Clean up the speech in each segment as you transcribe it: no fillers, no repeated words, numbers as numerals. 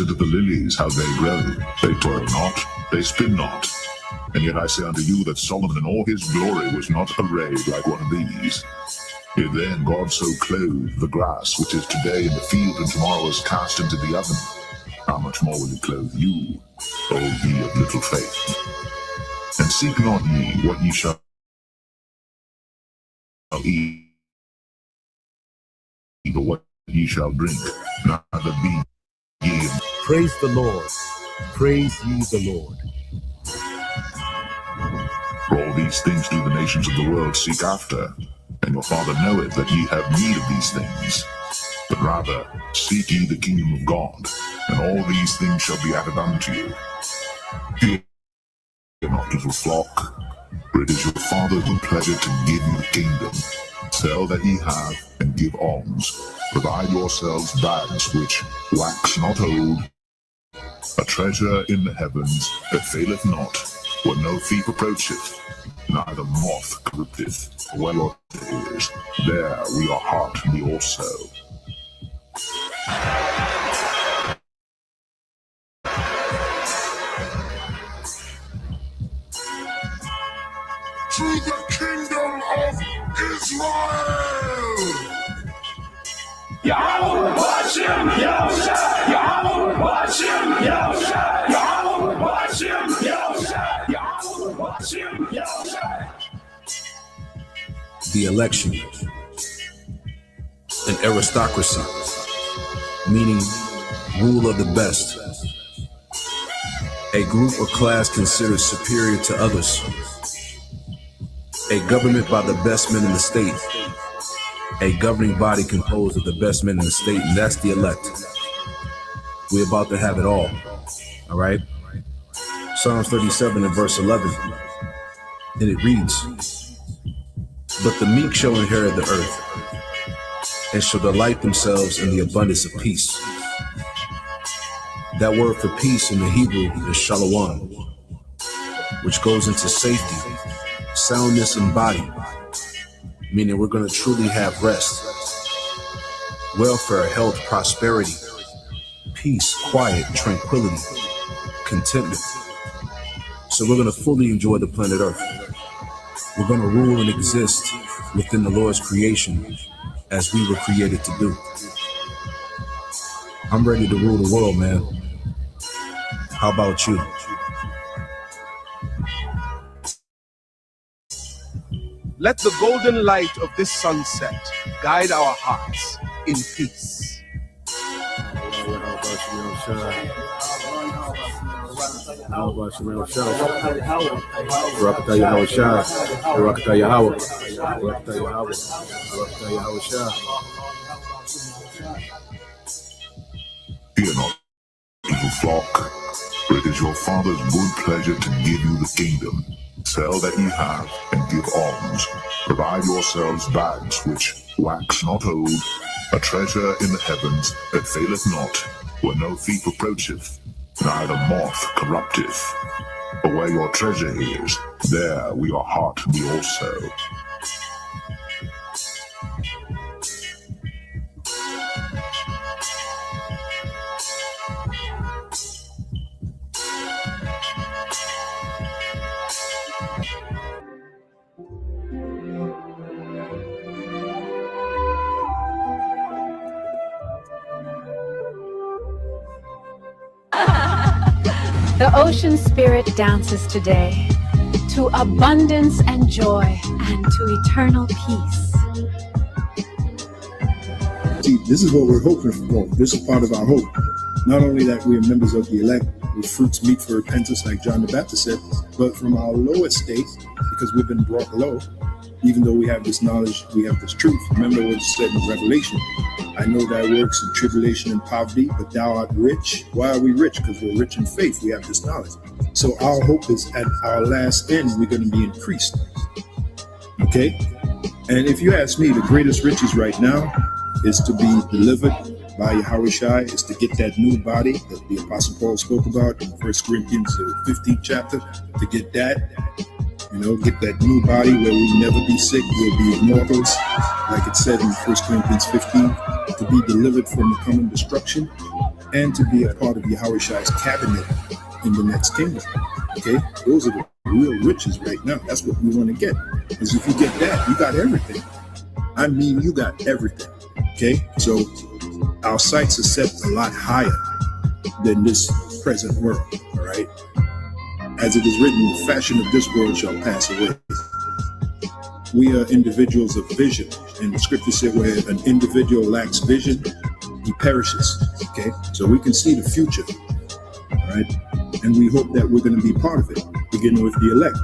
Consider the lilies, how they grow. They toil not, they spin not. And yet I say unto you that Solomon in all his glory was not arrayed like one of these. If then God so clothed the grass, which is today in the field and tomorrow is cast into the oven, how much more will he clothe you, O ye of little faith? And seek not ye what ye shall eat, or what ye shall drink, neither be ye. Praise the Lord. Praise ye the Lord. For all these things do the nations of the world seek after, and your Father knoweth that ye have need of these things. But rather seek ye the kingdom of God, and all these things shall be added unto you. Fear not, little flock, for it is your Father's good pleasure to give you the kingdom. Sell that ye have, and give alms. Provide yourselves bags which wax not old, a treasure in the heavens that faileth not, where no thief approacheth, neither moth corrupteth. Where your treasure is, there will your heart be also. To the kingdom of Israel! Yahweh Hashem, Yahushua, Yahweh Hashem, Yahushua, Yahweh Hashem, Yahushua, Yahweh Hashem, Yahushua. The election, an aristocracy, meaning rule of the best, a group or class considered superior to others, a government by the best men in the state, a governing body composed of the best men in the state, and that's the elect. We're about to have it all right? Psalms 37 and verse 11, and it reads, "But the meek shall inherit the earth, and shall delight themselves in the abundance of peace." That word for peace in the Hebrew is shalom, which goes into safety, soundness in body, meaning we're going to truly have rest, welfare, health, prosperity, peace, quiet, tranquility, contentment. So we're going to fully enjoy the planet Earth. We're going to rule and exist within the Lord's creation as we were created to do. I'm ready to rule the world, man. How about you? Let the golden light of this sunset guide our hearts in peace. How about you, Rakata Yahweh, Rakata Yahweh, Rakata Yahweh, Rakata Yahweh. Fear not, little flock, for it is your Father's good pleasure to give you the kingdom. Sell that ye have, and give alms. Provide yourselves bags which wax not old, a treasure in the heavens that faileth not, where no thief approacheth, neither moth corrupteth. For where your treasure is, there will your heart be also. The ocean spirit dances today to abundance and joy and to eternal peace. See, this is what we're hoping for. This is part of our hope. Not only that we are members of the elect with fruits meet for repentance, like John the Baptist said, but from our lowest state, because we've been brought low, even though we have this knowledge, we have this truth. Remember what it said in Revelation. I know thy works in tribulation and poverty, but thou art rich. Why are we rich? Because we're rich in faith. We have this knowledge. So our hope is at our last end, we're going to be increased. Okay? And if you ask me, the greatest riches right now is to be delivered by Yahushua, is to get that new body that the Apostle Paul spoke about in 1 Corinthians 15th chapter, to get that. You know, get that new body where we'll never be sick, we'll be immortals, like it said in 1 Corinthians 15, to be delivered from the coming destruction. and to be a part of Yahweh's cabinet in the next kingdom. Okay, those are the real riches right now. That's what we want to get. Because if you get that, you got everything. I mean, you got everything. Okay, so our sights are set a lot higher than this present world. All right, as it is written, the fashion of this world shall pass away. We are individuals of vision, and the scripture said, where an individual lacks vision, he perishes. Okay, so we can see the future. All right, and we hope that we're going to be part of it, beginning with the elect.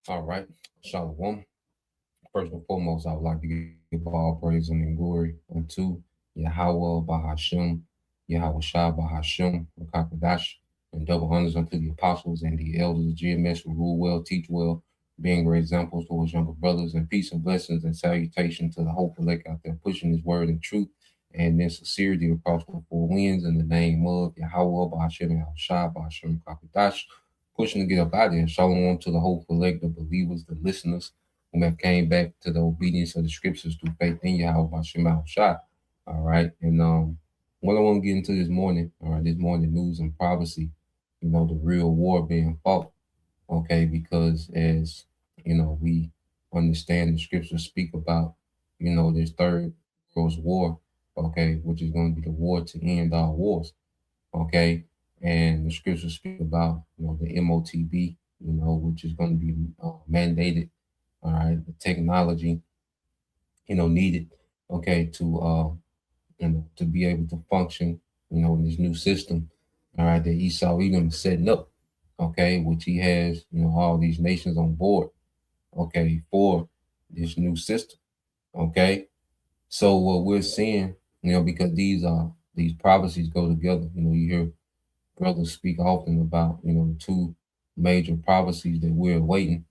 All right, Shalom. First and foremost, I would like to give all praise and glory unto Yahweh Bahashem, Yahweh Shah Bahashem, Rakakadash, and double honors unto the apostles and the elders of GMS who rule well, teach well, being great examples to his younger brothers, and peace and blessings and salutation to the whole elect out there pushing his word and truth and in sincerity across the four winds in the name of Yahweh Bahashem, Yahweh Shah Bahashem, Rakakadash, pushing to get up out of here. Shalom to the whole elect, the believers, the listeners, who have came back to the obedience of the scriptures through faith in Yahweh Bashem Shah. All right. And what I want to get into this morning, all right, this morning news and prophecy, you know, the real war being fought. Okay, because as you know, we understand the scriptures speak about, you know, this third world war, okay, which is going to be the war to end all wars. Okay. And the scriptures speak about, you know, the MOTB, you know, which is going to be mandated. All right, the technology, you know, needed, okay, to you know, to be able to function, you know, in this new system, all right, that Esau Edom is setting up, okay, which he has, you know, all these nations on board, okay, for this new system, okay. So what we're seeing, you know, because these prophecies go together, you know, you hear brothers speak often about, you know, the two major prophecies that we're awaiting,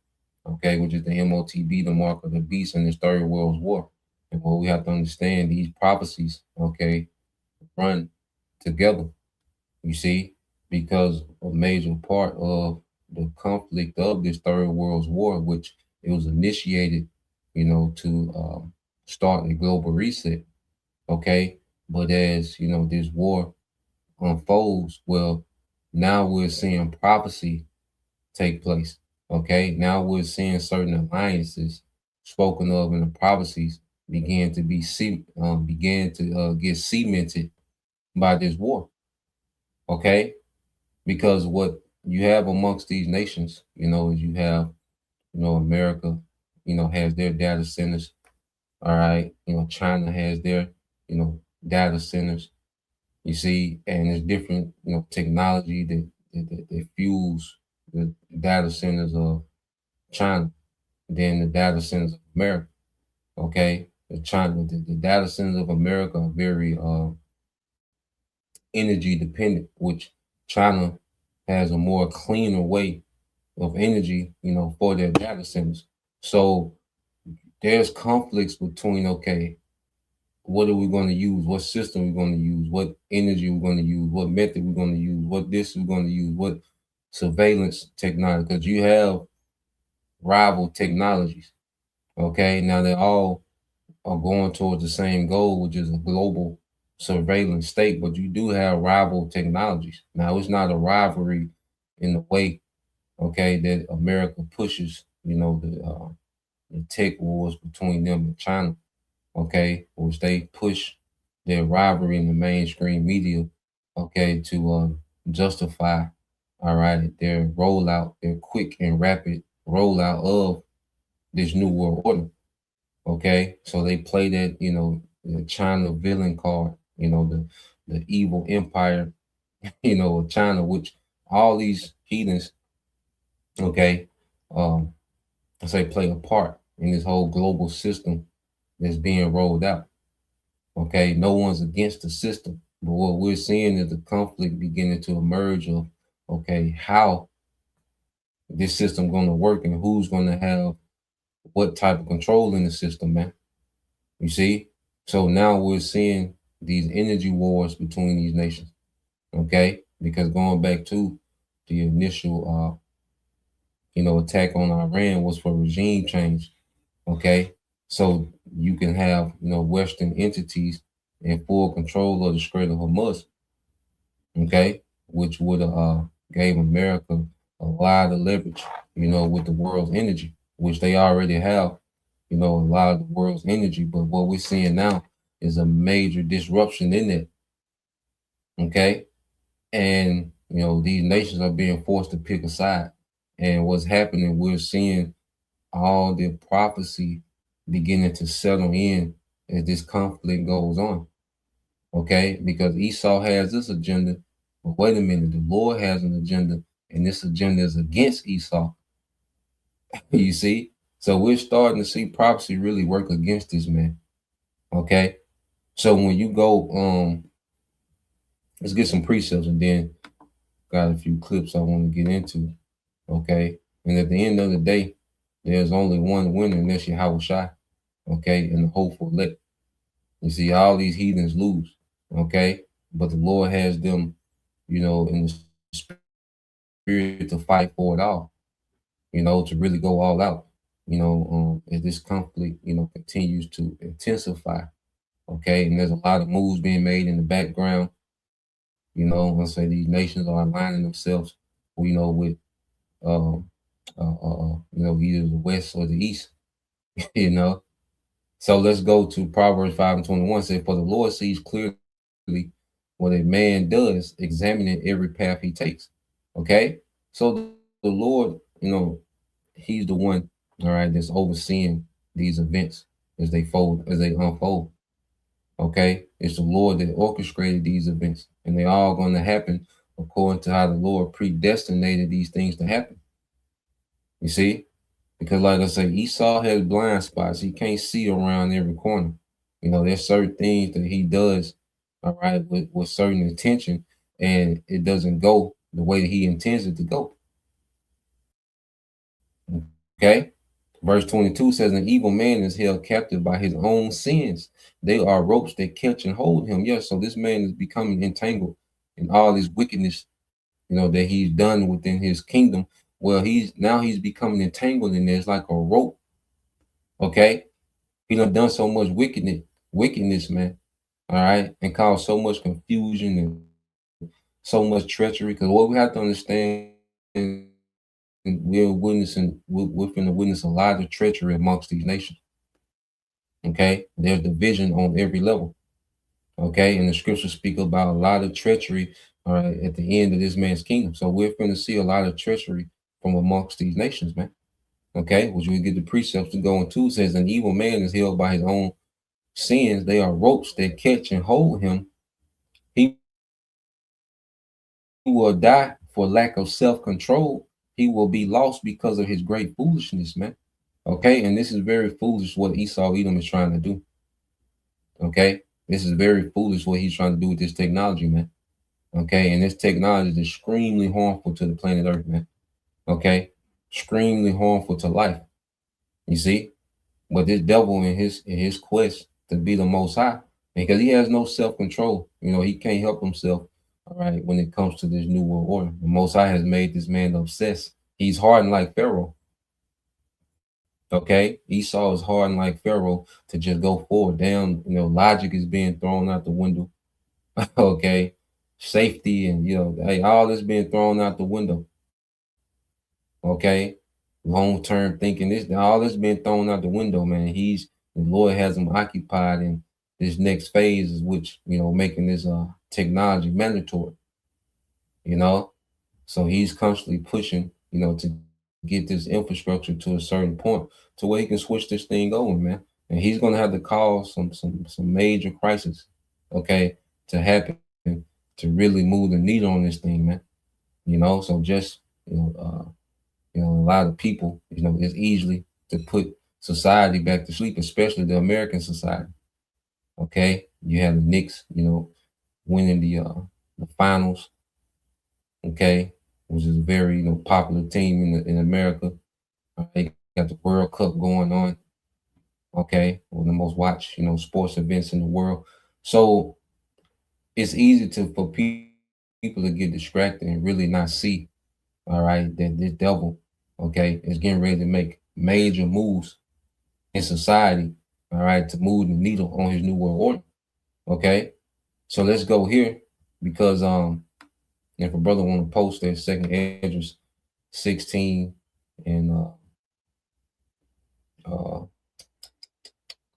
okay, which is the MOTB, the mark of the beast, and this third world war. And what we have to understand, these prophecies, okay, run together, you see, because a major part of the conflict of this third world war, which it was initiated, you know, to start a global reset, okay, but as, you know, this war unfolds, well, now we're seeing prophecy take place. Okay, now we're seeing certain alliances spoken of in the prophecies begin to be get cemented by this war. Okay, because what you have amongst these nations, you know, is you have, you know, America, you know, has their data centers. All right, you know, China has their, you know, data centers. You see, and there's different, you know, technology that fuels the data centers of China than the data centers of America. Okay, the data centers of America are very energy dependent, which China has a more cleaner way of energy, you know, for their data centers. So there's conflicts between, okay, what are we going to use? What system we're going to use? What energy we're going to use? What method we're going to use? What this we're going to use? What surveillance technology? Because you have rival technologies. Okay, now they all are going towards the same goal, which is a global surveillance state, but you do have rival technologies. Now, it's not a rivalry in the way, okay, that America pushes, you know, the tech wars between them and China, okay, which they push their rivalry in the mainstream media, okay, to justify, all right, their rollout, their quick and rapid rollout of this new world order. Okay, so they play that, you know, the China villain card, you know, the evil empire, you know, of China, which all these heathens okay, I say play a part in this whole global system that's being rolled out. Okay, no one's against the system, but what we're seeing is the conflict beginning to emerge of, okay, how this system going to work and who's going to have what type of control in the system, man. You see? So now we're seeing these energy wars between these nations. Okay, because going back to the initial attack on Iran was for regime change. Okay, so you can have Western entities in full control of the Strait of Hormuz. Okay, which would gave America a lot of leverage, with the world's energy, which they already have, a lot of the world's energy. But what we're seeing now is a major disruption in it. Okay, and these nations are being forced to pick a side. And what's happening, we're seeing all the prophecy beginning to settle in as this conflict goes on. Okay, because Esau has this agenda, but wait a minute, the Lord has an agenda, and this agenda is against Esau. You see, so we're starting to see prophecy really work against this man. Okay, so when you go, let's get some precepts, and then got a few clips I want to get into. Okay, and at the end of the day, there's only one winner, and that's Yahweh Shai. Okay, and the hopeful elect. You see, all these heathens lose. Okay, but the Lord has them, in the spirit to fight for it all. To really go all out. As this conflict, continues to intensify. Okay, and there's a lot of moves being made in the background. I say these nations are aligning themselves, with either the west or the east. So let's go to Proverbs 5:21. Say, for the Lord sees clearly what a man does, examining every path he takes. Okay, so the Lord, he's the one, all right, that's overseeing these events as they unfold. Okay, it's the Lord that orchestrated these events, and they're all going to happen according to how the Lord predestinated these things to happen. You see, because like I say, Esau has blind spots. He can't see around every corner. There's certain things that he does, all right, with certain intention, and it doesn't go the way that he intends it to go. Okay. Verse 22 says, an evil man is held captive by his own sins. They are ropes that catch and hold him. Yes, so this man is becoming entangled in all this wickedness, that he's done within his kingdom. Well, he's becoming entangled in there. It's like a rope. Okay. He done so much wickedness, man. All right. And caused so much confusion and so much treachery. Because what we have to understand, we're going to witness a lot of treachery amongst these nations. Okay, there's division on every level. Okay, and the scriptures speak about a lot of treachery, all right, at the end of this man's kingdom. So we're going to see a lot of treachery from amongst these nations, man. Okay, which we get the precepts to go into. It says, an evil man is held by his own sins. They are ropes that catch and hold him. He will die for lack of self-control. He will be lost because of his great foolishness, man. Okay, and this is very foolish what Esau Edom is trying to do. Okay, this is very foolish what he's trying to do with this technology, man. Okay, and this technology is extremely harmful to the planet Earth, man. Okay, extremely harmful to life. You see, but this devil in his quest to be the Most High, because he has no self-control, he can't help himself. All right, when it comes to this new world order, the Most High has made this man obsessed. He's hardened like Pharaoh. Okay, Esau is hardened like Pharaoh to just go forward. Down, logic is being thrown out the window. Okay, safety and hey, all this being thrown out the window. Okay, long-term thinking, all this being thrown out the window, man. The Lord has him occupied in this next phase, which making this technology mandatory. So he's constantly pushing, to get this infrastructure to a certain point to where he can switch this thing over, man. And he's gonna have to cause some major crisis, okay, to happen to really move the needle on this thing, man. So just You know, a lot of people, you know, it's easily to put society back to sleep, especially the American society. Okay, you have the Knicks, you know, winning the finals. Okay, which is a very, you know, popular team in America. They got the World Cup going on. Okay, one of the most watched, you know, sports events in the world. So it's easy for people to get distracted and really not see, all right, that this devil, okay, is getting ready to make major moves in society, all right, to move the needle on his new world order. Okay. So let's go here because if a brother want to post that second Esdras 16 and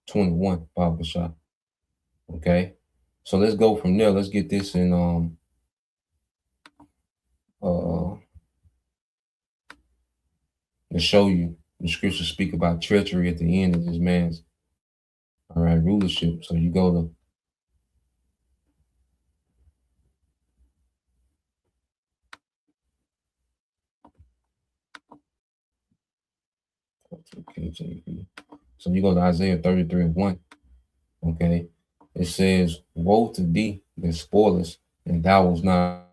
21 Bible shop. Okay. So let's go from there. Let's get this in to show you the scriptures speak about treachery at the end of this man's all right rulership. So you go to KJV. So you go to Isaiah 33:1. Okay. It says, woe to thee that spoilest, and thou was not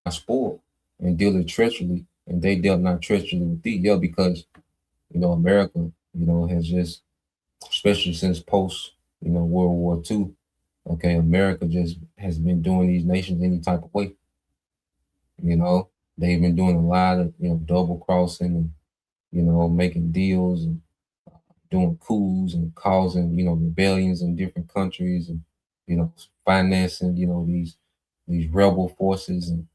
spoiled, and dealeth treacherously, and they dealt not treacherously with thee. Yeah, because you know, America, you know, has just, especially since post, you know, World War II, okay, America just has been doing these nations any type of way. You know, they've been doing a lot of, you know, double crossing and, you know, making deals and doing coups and causing, you know, rebellions in different countries and, you know, financing, you know, these rebel forces and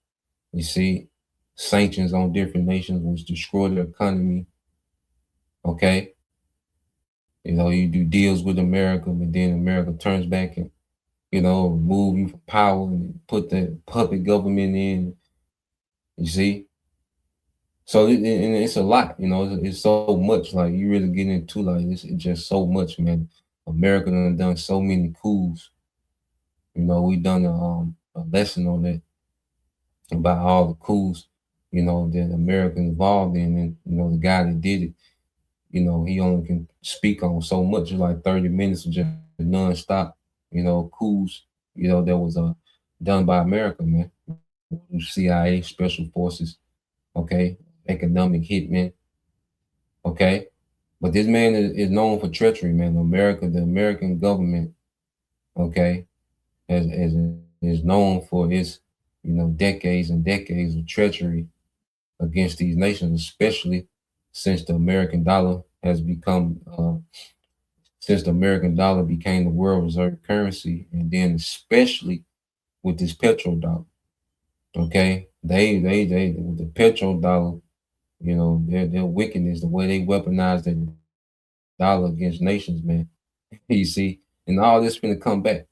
you see sanctions on different nations which destroy their economy. Okay. You know, you do deals with America, but then America turns back and, you know, remove you from power and put the puppet government in. You see? So it's a lot, you know, it's so much. Like you really get into like it's just so much, man. America done so many coups. You know, we done a lesson on that about all the coups, you know, that America involved in, and you know, the guy that did it, you know, he only can speak on so much. It's like 30 minutes of just nonstop, you know, coups, you know, that was done by America, man. CIA, special forces, okay, economic hitmen, okay. But this man is known for treachery, man. The American government, okay, is known for its, you know, decades and decades of treachery against these nations, especially since the American dollar has become, since the American dollar became the world reserve currency, and then especially with this petrodollar. Okay, they with the petrodollar, you know, their wickedness, the way they weaponize the dollar against nations, man. You see, and all this gonna come back,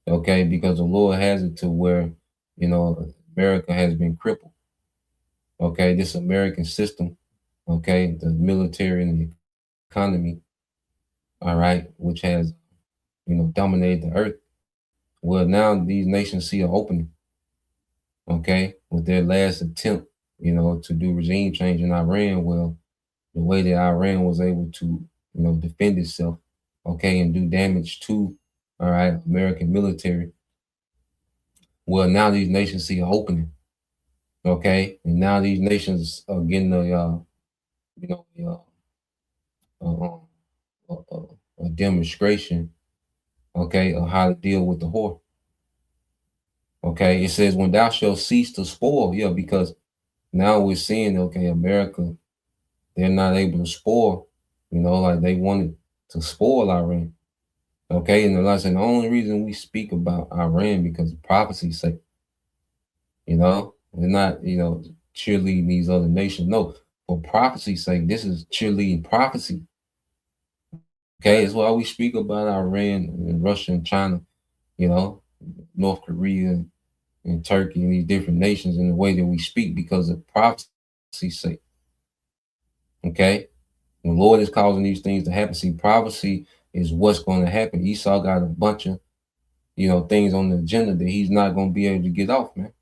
okay, because the Lord has it to where, you know, America has been crippled. Okay, this American system, okay, the military and the economy, all right, which has, you know, dominated the earth. Well, now these nations see an opening, okay, with their last attempt, you know, to do regime change in Iran. Well, the way that Iran was able to, you know, defend itself, okay, and do damage to, all right, American military. Well, now these nations see an opening, okay, and now these nations are getting you know, a demonstration, okay, of how to deal with the whore. Okay, it says when thou shalt cease to spoil, yeah, because now we're seeing, okay, America, they're not able to spoil, you know, like they wanted to spoil Iran. Okay, and like I said, the only reason we speak about Iran because of prophecy's sake, you know, we're not, you know, cheerleading these other nations. No, for prophecy's sake, this is cheerleading prophecy. Okay, that's why we speak about Iran and Russia and China, you know, North Korea and Turkey and these different nations in the way that we speak because of prophecy's sake. Okay, the Lord is causing these things to happen. See, prophecy is what's going to happen. Esau got a bunch of, you know, things on the agenda that he's not going to be able to get off, man.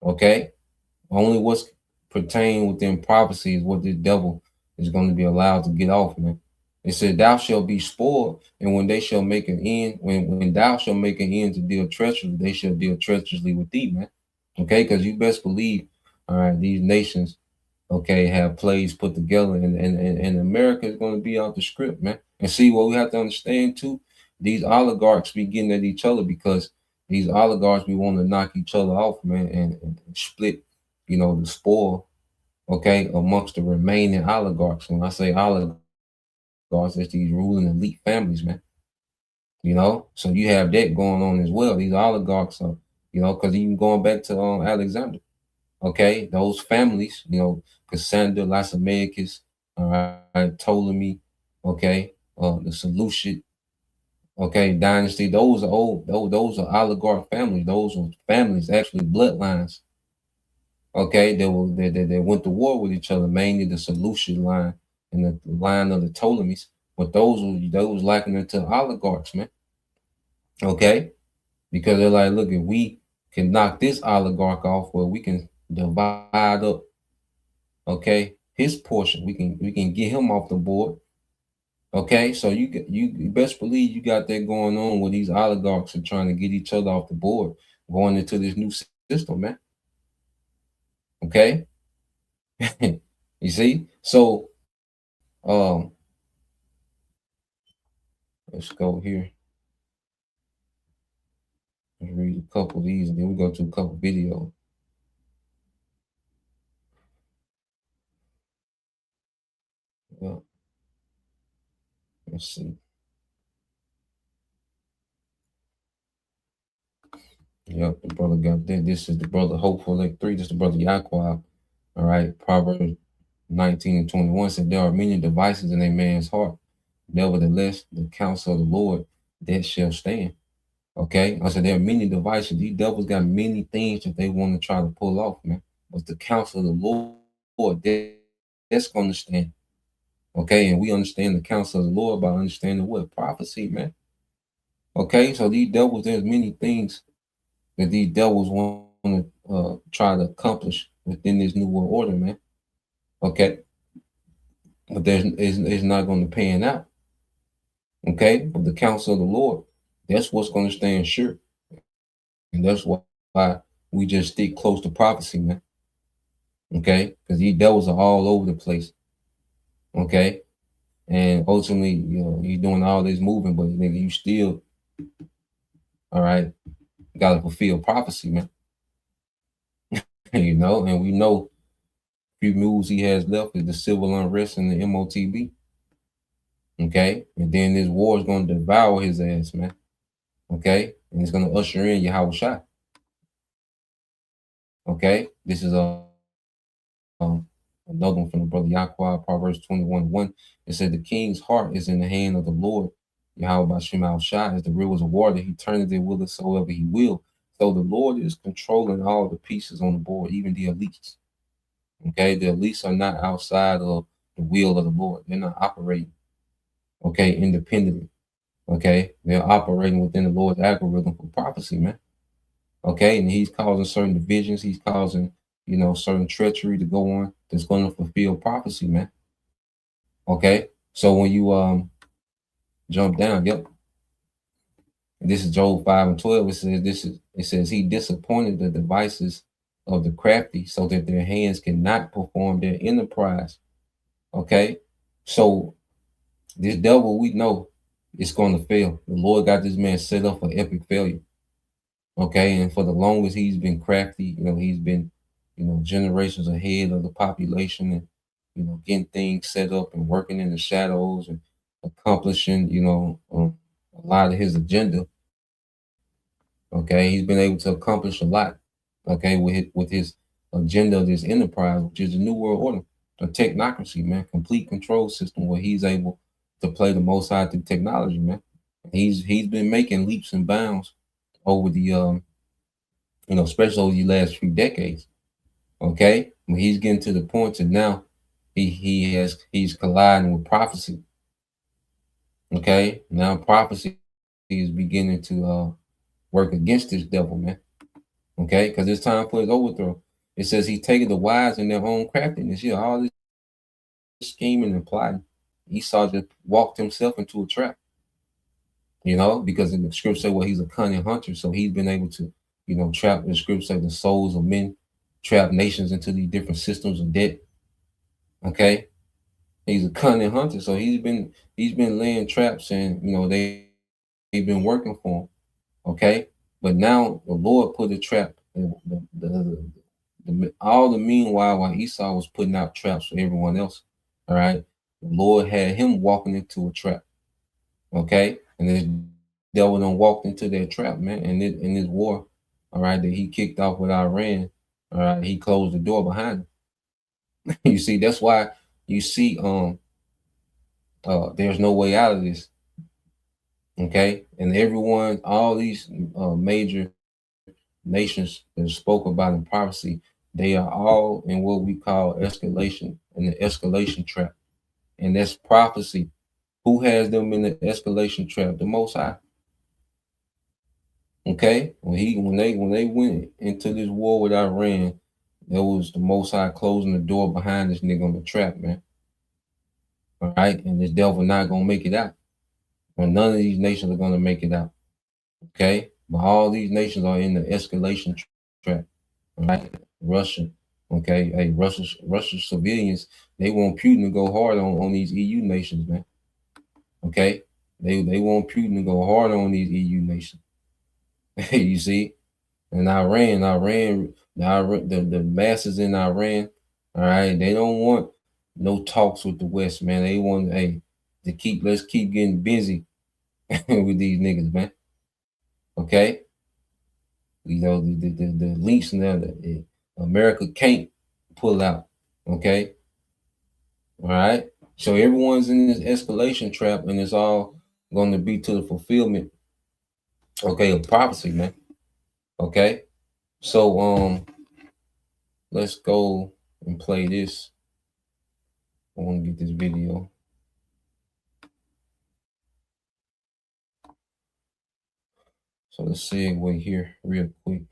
Okay, only what's pertain within prophecy is what this devil is going to be allowed to get off, man. It said, "Thou shalt be spoiled, and when they shall make an end, when thou shalt make an end to deal treacherously, they shall deal treacherously with thee, man." Okay, because you best believe, all right, these nations, okay, have plays put together, and America is going to be out the script, man. And see, what we have to understand too, these oligarchs be getting at each other because these oligarchs be wanting to knock each other off, man, and split, the spoil, okay, amongst the remaining oligarchs. When I say oligarchs, it's these ruling elite families, man. So you have that going on as well. These oligarchs are, because even going back to Alexander, okay, those families, Cassander, Lysimachus, all right, Ptolemy, okay, the Seleucid, okay, dynasty. Those are old. Those are oligarch families. Those are families, actually bloodlines. Okay, they went to war with each other, mainly the Seleucid line and the line of the Ptolemies. But those likening to oligarchs, man. Okay, because they're like, look, if we can knock this oligarch off, well, we can divide up, okay, his portion. We can get him off the board. Okay, so you best believe you got that going on where these oligarchs are trying to get each other off the board, going into this new system, man. Okay, you see, so let's go here. Let's read a couple of these, and then we go to a couple of videos. Yeah. Let's see. Yep, the brother got that. This is the brother Hopeful Elect 3. This is the brother Yaquab. All right. Proverbs 19 and 21 said, "There are many devices in a man's heart. Nevertheless, the counsel of the Lord, that shall stand." Okay. I said there are many devices. These devils got many things that they want to try to pull off, man. But the counsel of the Lord, that's going to stand. Okay. And we understand the counsel of the Lord by understanding what? Prophecy, man. Okay. So these devils, there's many things that these devils want to try to accomplish within this new world order, man. Okay. But it's not going to pan out. Okay. But the counsel of the Lord, that's what's going to stand sure. And that's why we just stick close to prophecy, man. Okay. Because these devils are all over the place. Okay. And ultimately, you're doing all this moving, but nigga, you still, all right, got to fulfill prophecy, man. And we know few moves he has left is the civil unrest and the MOTB. Okay. And then this war is going to devour his ass, man. Okay. And it's going to usher in Yahweh Shai. Okay. This is another one from the brother Yahweh, Proverbs 21:1. It said, "The king's heart is in the hand of the Lord. Yahweh Bashem Al Shai, as the rivers of water. He turneth it whithersoever he will." So the Lord is controlling all the pieces on the board, even the elites. Okay, the elites are not outside of the will of the Lord. They're not operating, okay, independently. Okay, they're operating within the Lord's algorithm for prophecy, man. Okay, and he's causing certain divisions. He's causing, certain treachery to go on that's going to fulfill prophecy, man. Okay, so when you jump down, yep. And this is Job 5:12. It says he disappointed the devices of the crafty so that their hands cannot perform their enterprise. Okay, so this devil, we know it's going to fail. The Lord got this man set up for epic failure. Okay, and for the longest he's been crafty, he's been, generations ahead of the population, and getting things set up and working in the shadows and accomplishing, a lot of his agenda. Okay, he's been able to accomplish a lot. Okay, with his agenda of this enterprise, which is the New World Order, a technocracy, man, complete control system where he's able to play the most high through technology, man. He's been making leaps and bounds over the especially over the last few decades. Okay, when he's getting to the point that now he's colliding with prophecy. Okay, now prophecy is beginning to work against this devil, man. Okay, because it's time for his overthrow. It says he taken the wise in their own craftiness. You know, all this scheming and plotting. Esau just walked himself into a trap. You know, because in the scripture say, well, he's a cunning hunter, so he's been able to, you know, trap. The scripture say the souls of men, trap nations into these different systems of debt. Okay, he's a cunning hunter, so he's been laying traps, and you know they've been working for him. Okay, but now the Lord put a trap. All the meanwhile, while Esau was putting out traps for everyone else, all right, the Lord had him walking into a trap. Okay, and this devil done walked into that trap, man. And in this war, all right, that he kicked off with Iran, all right, he closed the door behind him. You see, that's why you see there's no way out of this. Okay, and everyone, all these major nations that spoke about in prophecy, they are all in what we call escalation, in the escalation trap, and that's prophecy. Who has them in the escalation trap? The Most High. Okay, when they went into this war with Iran, that was the Most High closing the door behind this nigga on the trap, man. All right, and this devil not gonna make it out. Well, none of these nations are gonna make it out. Okay, but all these nations are in the escalation trap. All right, Russia. Okay, hey, Russia's civilians, they want Putin to go hard on these EU nations, man. Okay, they want Putin to go hard on these EU nations. You see, and Iran, the masses in Iran, all right, they don't want no talks with the West, man. They want let's keep getting busy with these niggas, man. Okay, you know the links now that America can't pull out. Okay, all right. So everyone's in this escalation trap, and it's all going to be to the fulfillment, okay, of prophecy, man. Okay, so let's go and play this. I want to get this video. So let's segue here real quick.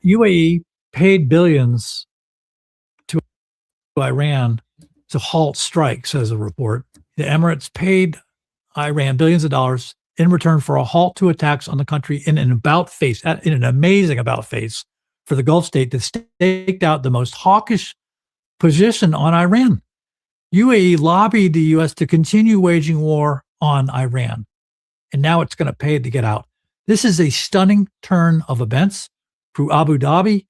UAE paid billions to Iran to halt strikes, says a report. The Emirates paid Iran billions of dollars in return for a halt to attacks on the country in an amazing about face for the Gulf state that staked out the most hawkish position on Iran. UAE lobbied the U.S. to continue waging war on Iran, and now it's going to pay to get out. This is a stunning turn of events through Abu Dhabi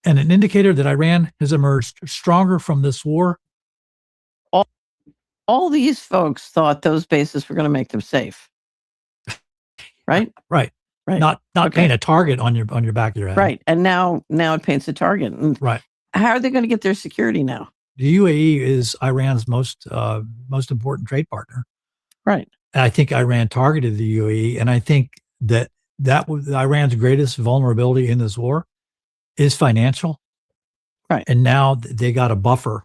and an indicator that Iran has emerged stronger from this war. All these folks thought those bases were going to make them safe. Right? Right. Not paint a target on your back of your head. Right. And now it paints a target. And right. How are they going to get their security now? The UAE is Iran's most important trade partner. Right. And I think Iran targeted the UAE, and I think that was Iran's greatest vulnerability in this war is financial. Right. And now they got a buffer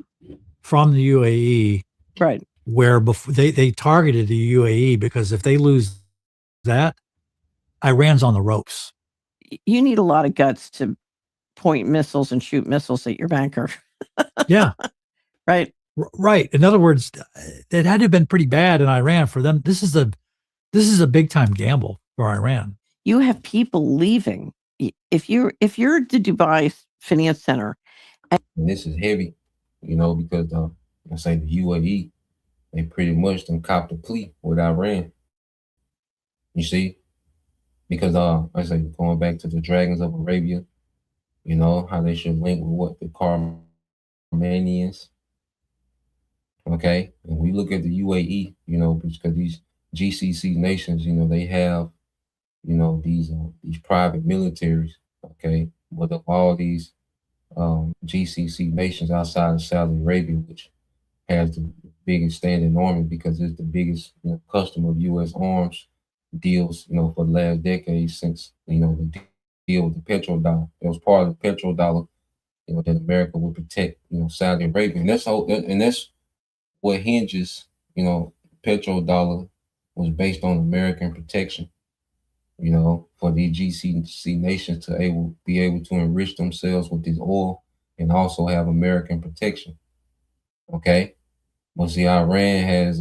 from the UAE. Right. Where before they targeted the UAE, because if they lose that, Iran's on the ropes. You need a lot of guts to point missiles and shoot missiles at your banker. Yeah. Right. Right. In other words, it had to have been pretty bad in Iran for them. This is a big time gamble for Iran. You have people leaving. If you're the Dubai Finance Center, and this is heavy, you know, because I say the UAE, they pretty much done copped a plea with Iran. You see, because I say going back to the Dragons of Arabia, you know how they should link with what the Karmanians. Okay, and we look at the UAE, you know, because these GCC nations, you know, they have, you know, these private militaries, okay, but of all these GCC nations outside of Saudi Arabia, which has the biggest standing army because it's the biggest, you know, customer of U.S. arms deals, for the last decade since, the deal with the petrodollar. It was part of the petrodollar, that America would protect, Saudi Arabia. And that's what hinges, petrodollar was based on American protection, for the GCC nations to be able to enrich themselves with this oil and also have American protection. Okay. But see, Iran has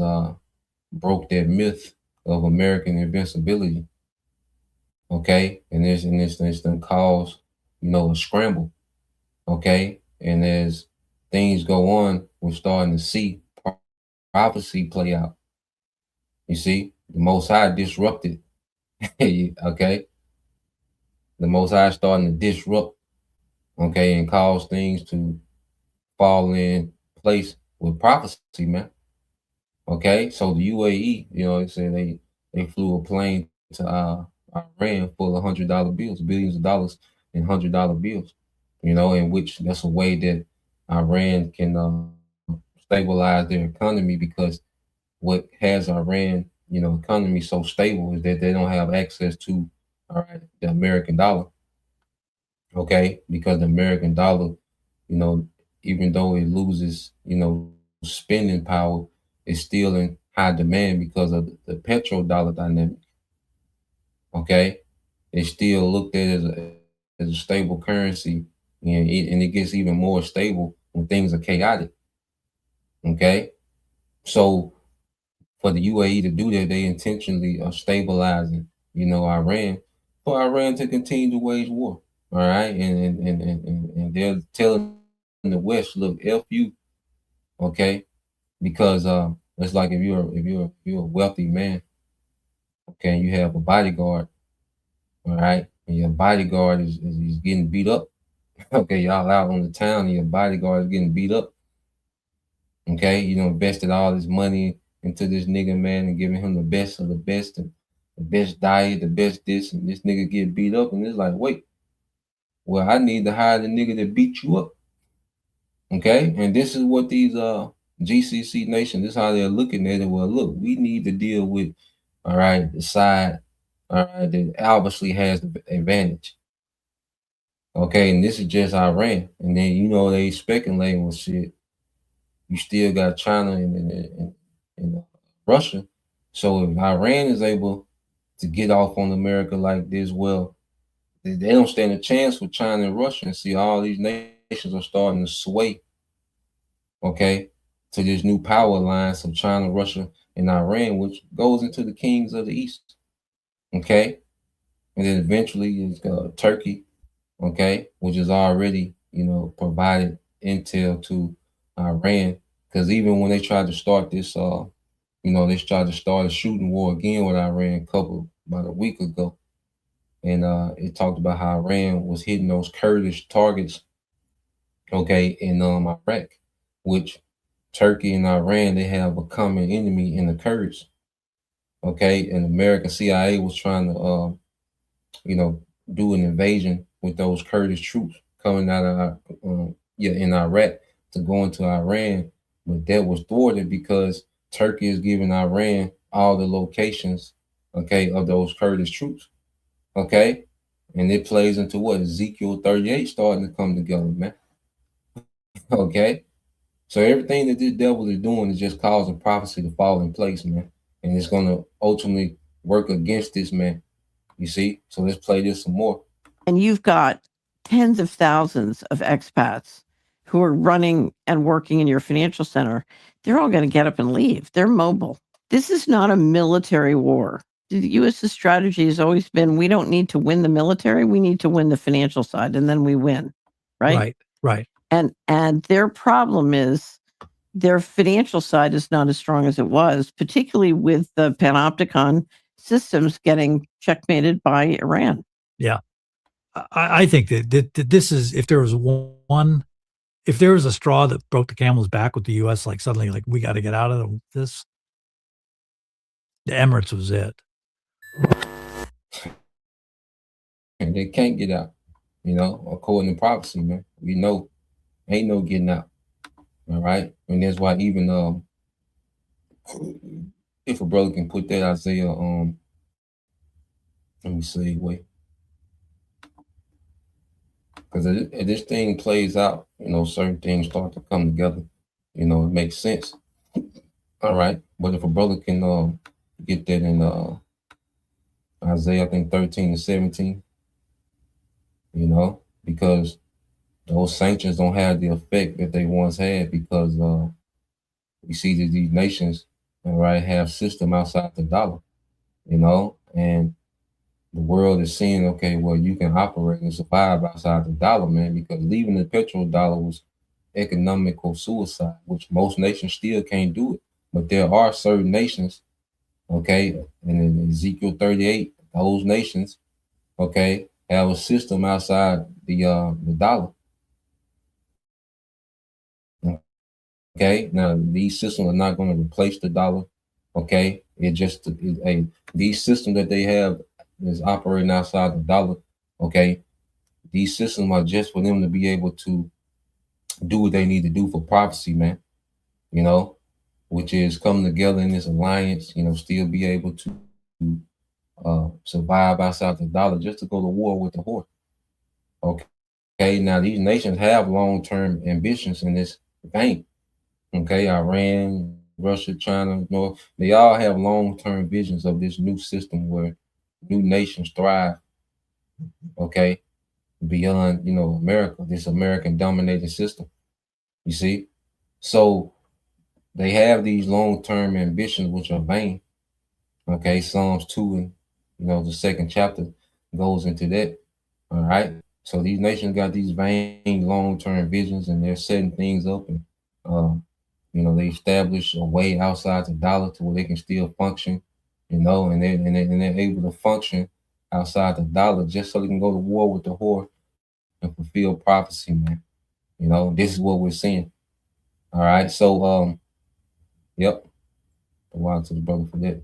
broke that myth of American invincibility. Okay. And this done caused, a scramble. Okay. And as things go on, we're starting to see prophecy play out. You see, the Most High disrupted. Okay. The Most High starting to disrupt, okay, and cause things to fall in place with prophecy, man. Okay, so the UAE, they said they flew a plane to Iran full of $100 bills, billions of dollars in $100 bills, in which that's a way that Iran can stabilize their economy, because what has Iran, economy so stable is that they don't have access to, all right, the American dollar. Okay, because the American dollar, even though it loses, spending power, it's still in high demand because of the petrodollar dynamic. Okay, it's still looked at as a stable currency, and it gets even more stable when things are chaotic. Okay, so for the UAE to do that, they intentionally are stabilizing, Iran, for Iran to continue to wage war. All right, and they're telling the West, look, F you, okay, because it's like if you're a wealthy man, okay, you have a bodyguard, all right, and your bodyguard is getting beat up, okay, y'all out on the town, and your bodyguard is getting beat up, okay, invested all this money into this nigga, man, and giving him the best of the best, and the best diet, the best this, and this nigga get beat up, and it's like, wait, well, I need to hire the nigga that beat you up. Okay, and this is what these GCC nations, this is how they're looking at it. Well, look, we need to deal with, all right, the side, all right, that obviously has the advantage. Okay, and this is just Iran. And then, they speculating with shit. You still got China and Russia. So if Iran is able to get off on America like this, well, they don't stand a chance with China and Russia. And see, all these nations are starting to sway, okay, to this new power alliance of China, Russia, and Iran, which goes into the kings of the East, okay? And then eventually it's Turkey, okay, which is already, provided intel to Iran. Because even when they tried to start this, they tried to start a shooting war again with Iran about a week ago. And it talked about how Iran was hitting those Kurdish targets, okay, in Iraq, which Turkey and Iran, they have a common enemy in the Kurds, okay, and American CIA was trying to, do an invasion with those Kurdish troops coming out of in Iraq to go into Iran, but that was thwarted because Turkey is giving Iran all the locations, okay, of those Kurdish troops. Okay, and it plays into what Ezekiel 38 starting to come together, man. Okay, so everything that this devil is doing is just causing prophecy to fall in place, man, and it's going to ultimately work against this, man. You see, so let's play this some more. And you've got tens of thousands of expats who are running and working in your financial center. They're all going to get up and leave. They're mobile. This is not a military war. The U.S.'s strategy has always been, we don't need to win the military, we need to win the financial side, and then we win, right? Right. And their problem is their financial side is not as strong as it was, particularly with the Panopticon systems getting checkmated by Iran. Yeah. I think that this is, if there was a straw that broke the camel's back with the U.S., like suddenly, like, we got to get out of this, the Emirates was it. And they can't get out, according to prophecy, man. We know ain't no getting out. All right. And that's why even if a brother can put that Isaiah Let me see, wait. Because as this thing plays out, certain things start to come together. It makes sense. All right. But if a brother can get that in Isaiah, I think 13 and 17, because those sanctions don't have the effect that they once had, because we see that these nations, all right, have system outside the dollar, and the world is seeing, okay, well, you can operate and survive outside the dollar, man, because leaving the petrodollar was economical suicide, which most nations still can't do it. But there are certain nations, okay, and in Ezekiel 38, those nations, okay, have a system outside the dollar. Okay, now these systems are not going to replace the dollar. Okay, these systems that they have is operating outside the dollar. Okay, these systems are just for them to be able to do what they need to do for prophecy, man. Which is come together in this alliance. Still be able to survive outside the dollar, just to go to war with the horse. Okay, now these nations have long-term ambitions in this vein. Okay, Iran, Russia, China, North, they all have long-term visions of this new system where new nations thrive. Okay, beyond America, this American dominated system. You see, so they have these long-term ambitions which are vain. Okay, Psalms 2 and the second chapter goes into that. All right, so these nations got these vain long-term visions, and they're setting things up, and they establish a way outside the dollar to where they can still function, and they're able to function outside the dollar just so they can go to war with the whore and fulfill prophecy, man. This is what we're seeing. All right, so yep, a while to the brother for that.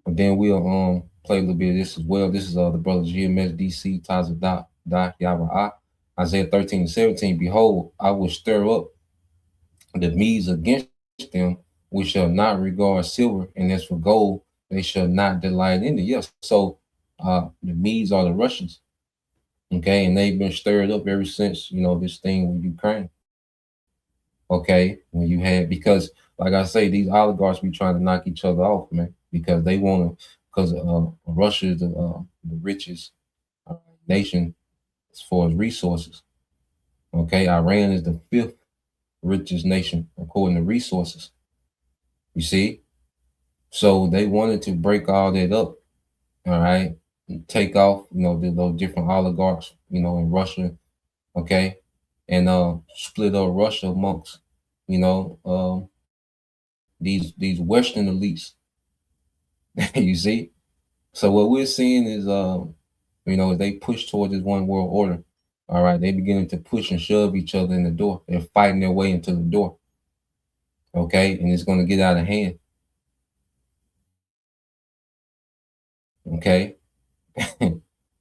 But then we'll play a little bit of this as well. This is the brother GMS DC Taza Da Yaba Isaiah 13 and 17. Behold, I will stir up the Medes against them, which shall not regard silver, and as for gold, they shall not delight in it. Yes, so the Medes are the Russians, okay, and they've been stirred up ever since this thing with Ukraine. Okay, when you had, because like I say, these oligarchs be trying to knock each other off, man, because they want to, because Russia is the richest nation as far as resources. Okay, Iran is the 5th richest nation according to resources. You see, so they wanted to break all that up. All right, and take off, those different oligarchs, in Russia. Okay, and split up Russia amongst, these Western elites. You see, so what we're seeing is, they push towards this one world order. All right, they beginning to push and shove each other in the door. They're fighting their way into the door. Okay, and it's going to get out of hand. Okay,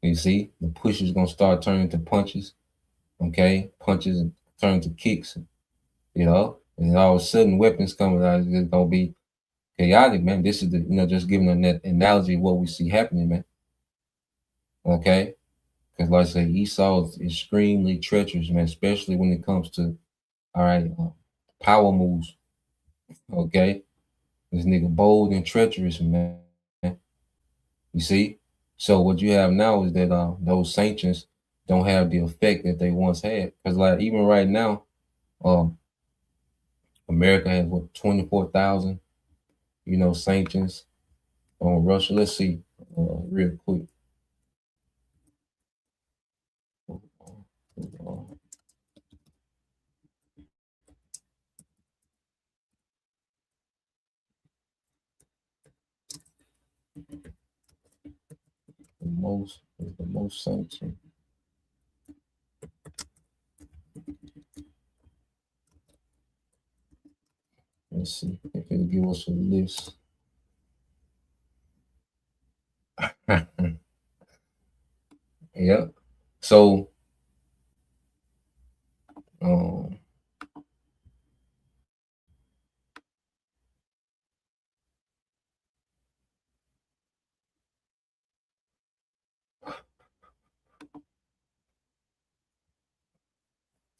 you see, the push is going to start turning to punches. Okay, punches and turn to kicks. And all of a sudden weapons coming out. It's going to be chaotic, man. This is just giving an analogy of what we see happening, man. Okay, because like I say, Esau is extremely treacherous, man, especially when it comes to, all right, power moves. Okay, this nigga bold and treacherous, man. You see, so what you have now is that those sanctions don't have the effect that they once had, because like even right now, America has 24,000, sanctions on Russia. Let's see, real quick. The most sanctioned. Let's see if it'll give us a list. Yeah. So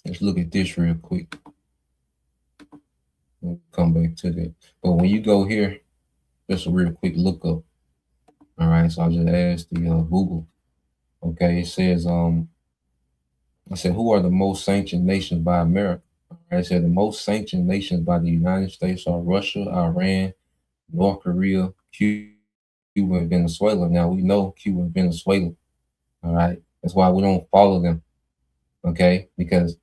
Let's look at this real quick. We'll come back to that. But when you go here, just a real quick look up. All right, so I just asked the Google. Okay, it says I said, who are the most sanctioned nations by America? All right, it said the most sanctioned nations by the United States are Russia, Iran, North Korea, Cuba, and Venezuela. Now we know Cuba and Venezuela. All right, that's why we don't follow them. Okay, because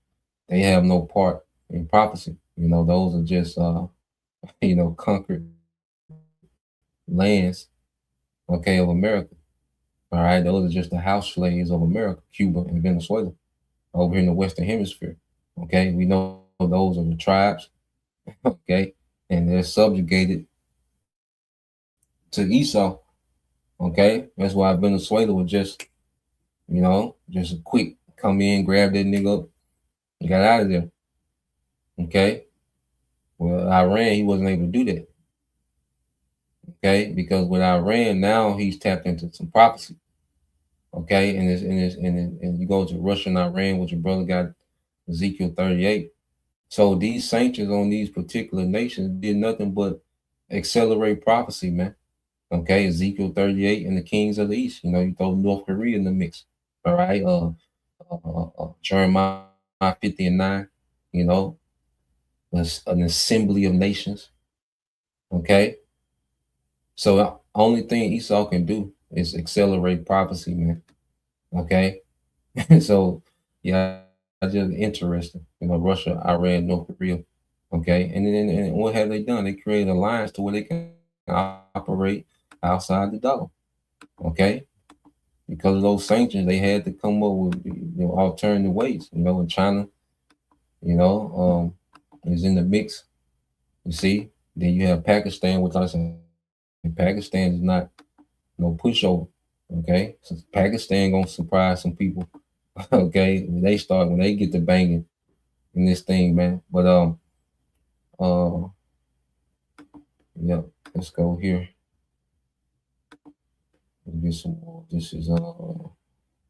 they have no part in prophecy. You know, those are just conquered lands, okay, of America. All right, those are just the house slaves of America, Cuba and Venezuela, over here in the Western Hemisphere. Okay, we know those are the tribes, okay, and they're subjugated to Esau. Okay, that's why Venezuela was just a quick come in, grab that nigga up, and got out of there. Okay, well, Iran, he wasn't able to do that. Okay, because with Iran now he's tapped into some prophecy. Okay, and you go to Russia and Iran, what your brother got Ezekiel 38. So these sanctions on these particular nations did nothing but accelerate prophecy, man. Okay, Ezekiel 38 and the kings of the east. You know, you throw North Korea in the mix. All right, Jeremiah 50 and 9. You know, an assembly of nations. Okay, so the only thing Esau can do is accelerate prophecy, man. Okay, so yeah, that's just interesting. You know, Russia, Iran, North Korea. Okay, and what have they done? They created an alliance to where they can operate outside the dollar. Okay, because of those sanctions, they had to come up with alternative ways. You know, in China, is in the mix. You see, then you have Pakistan, which I said, Pakistan is not no pushover. Okay, so Pakistan gonna surprise some people. Okay, when they get to banging in this thing, man. But yeah, let's go here. Let's get some more. This is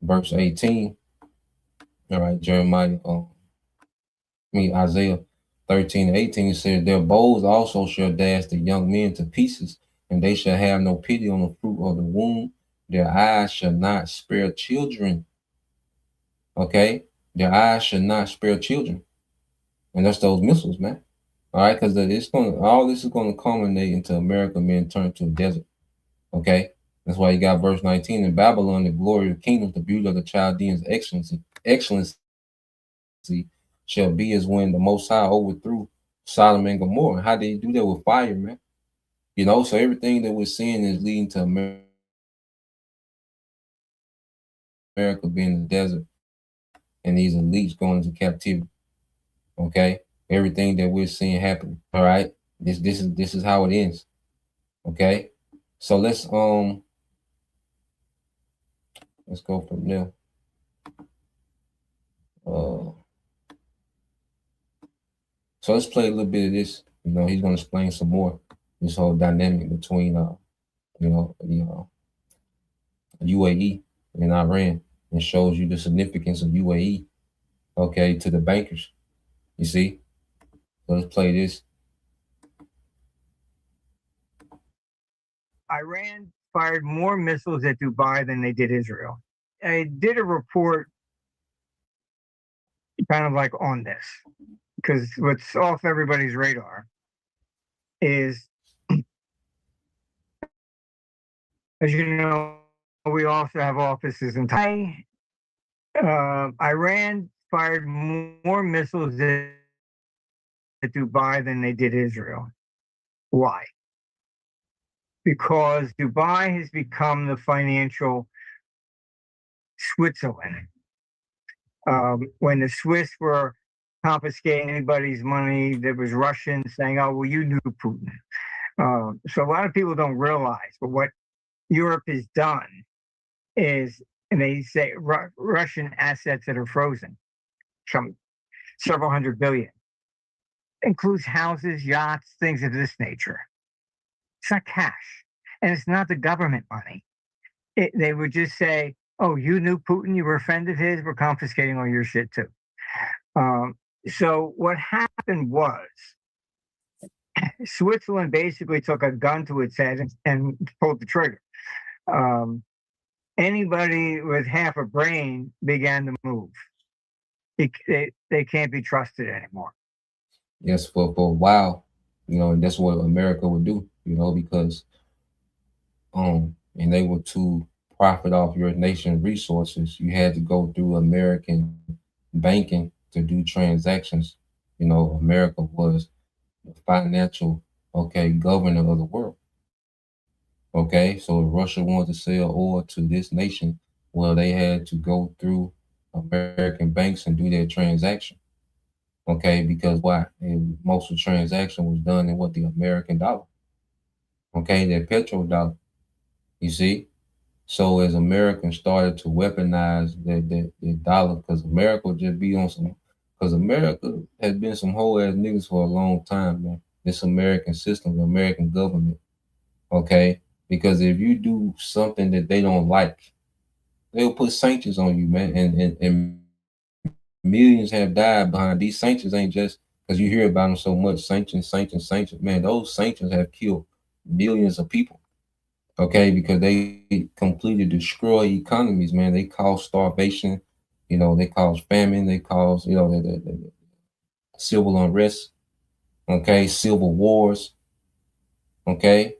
verse 18. All right, Isaiah 13 and 18 says, their bows also shall dash the young men to pieces, and they shall have no pity on the fruit of the womb. Their eyes shall not spare children. Okay, their eyes shall not spare children. And that's those missiles, man. All right, because all this is going to culminate into America being turned to a desert. Okay, that's why you got verse 19 in Babylon, the glory of the kingdom, the beauty of the Chaldeans' excellency shall be as when the Most High overthrew Sodom and Gomorrah. How did he do that? With fire, man? You know, so everything that we're seeing is leading to America being in the desert and these elites going into captivity. Okay, everything that we're seeing happen. All right, this is how it ends. Okay, so let's go from there. So let's play a little bit of this. You know, he's going to explain some more this whole dynamic between the UAE and Iran, and shows you the significance of UAE, okay, to the bankers. You see? So let's play this. Iran fired more missiles at Dubai than they did Israel. I did a report kind of like on this, because what's off everybody's radar is, as you know, we also have offices in Thailand. Iran fired more missiles at Dubai than they did Israel. Why? Because Dubai has become the financial Switzerland. When the Swiss were confiscating anybody's money that was Russian, saying, oh, well, you knew Putin. So a lot of people don't realize, but what Europe has done is, and they say Russian assets that are frozen, some several hundred billion, includes houses, yachts, things of this nature. It's not cash, and it's not the government money. They would just say, oh, you knew Putin, you were a friend of his, we're confiscating all your shit too. So what happened was Switzerland basically took a gun to its head and pulled the trigger. Anybody with half a brain began to move. They can't be trusted anymore. Yes, for a while, and that's what America would do, because and they were to profit off your nation's resources, you had to go through American banking to do transactions. America was the financial, governor of the world. Okay, so if Russia wanted to sell oil to this nation, well, they had to go through American banks and do their transaction. Okay, because why? And most of the transaction was done in what, the American dollar. Okay, their petrodollar. You see? So as Americans started to weaponize their dollar, because America would just be on some, because America has been some whole ass niggas for a long time, man. This American system, the American government. Okay? Because if you do something that they don't like, they'll put sanctions on you, man. And millions have died behind these sanctions. Ain't just because you hear about them so much. Sanctions. Man, those sanctions have killed millions of people. Okay, because they completely destroy economies, man. They cause starvation, they cause famine, they cause, the civil unrest, okay, civil wars, okay.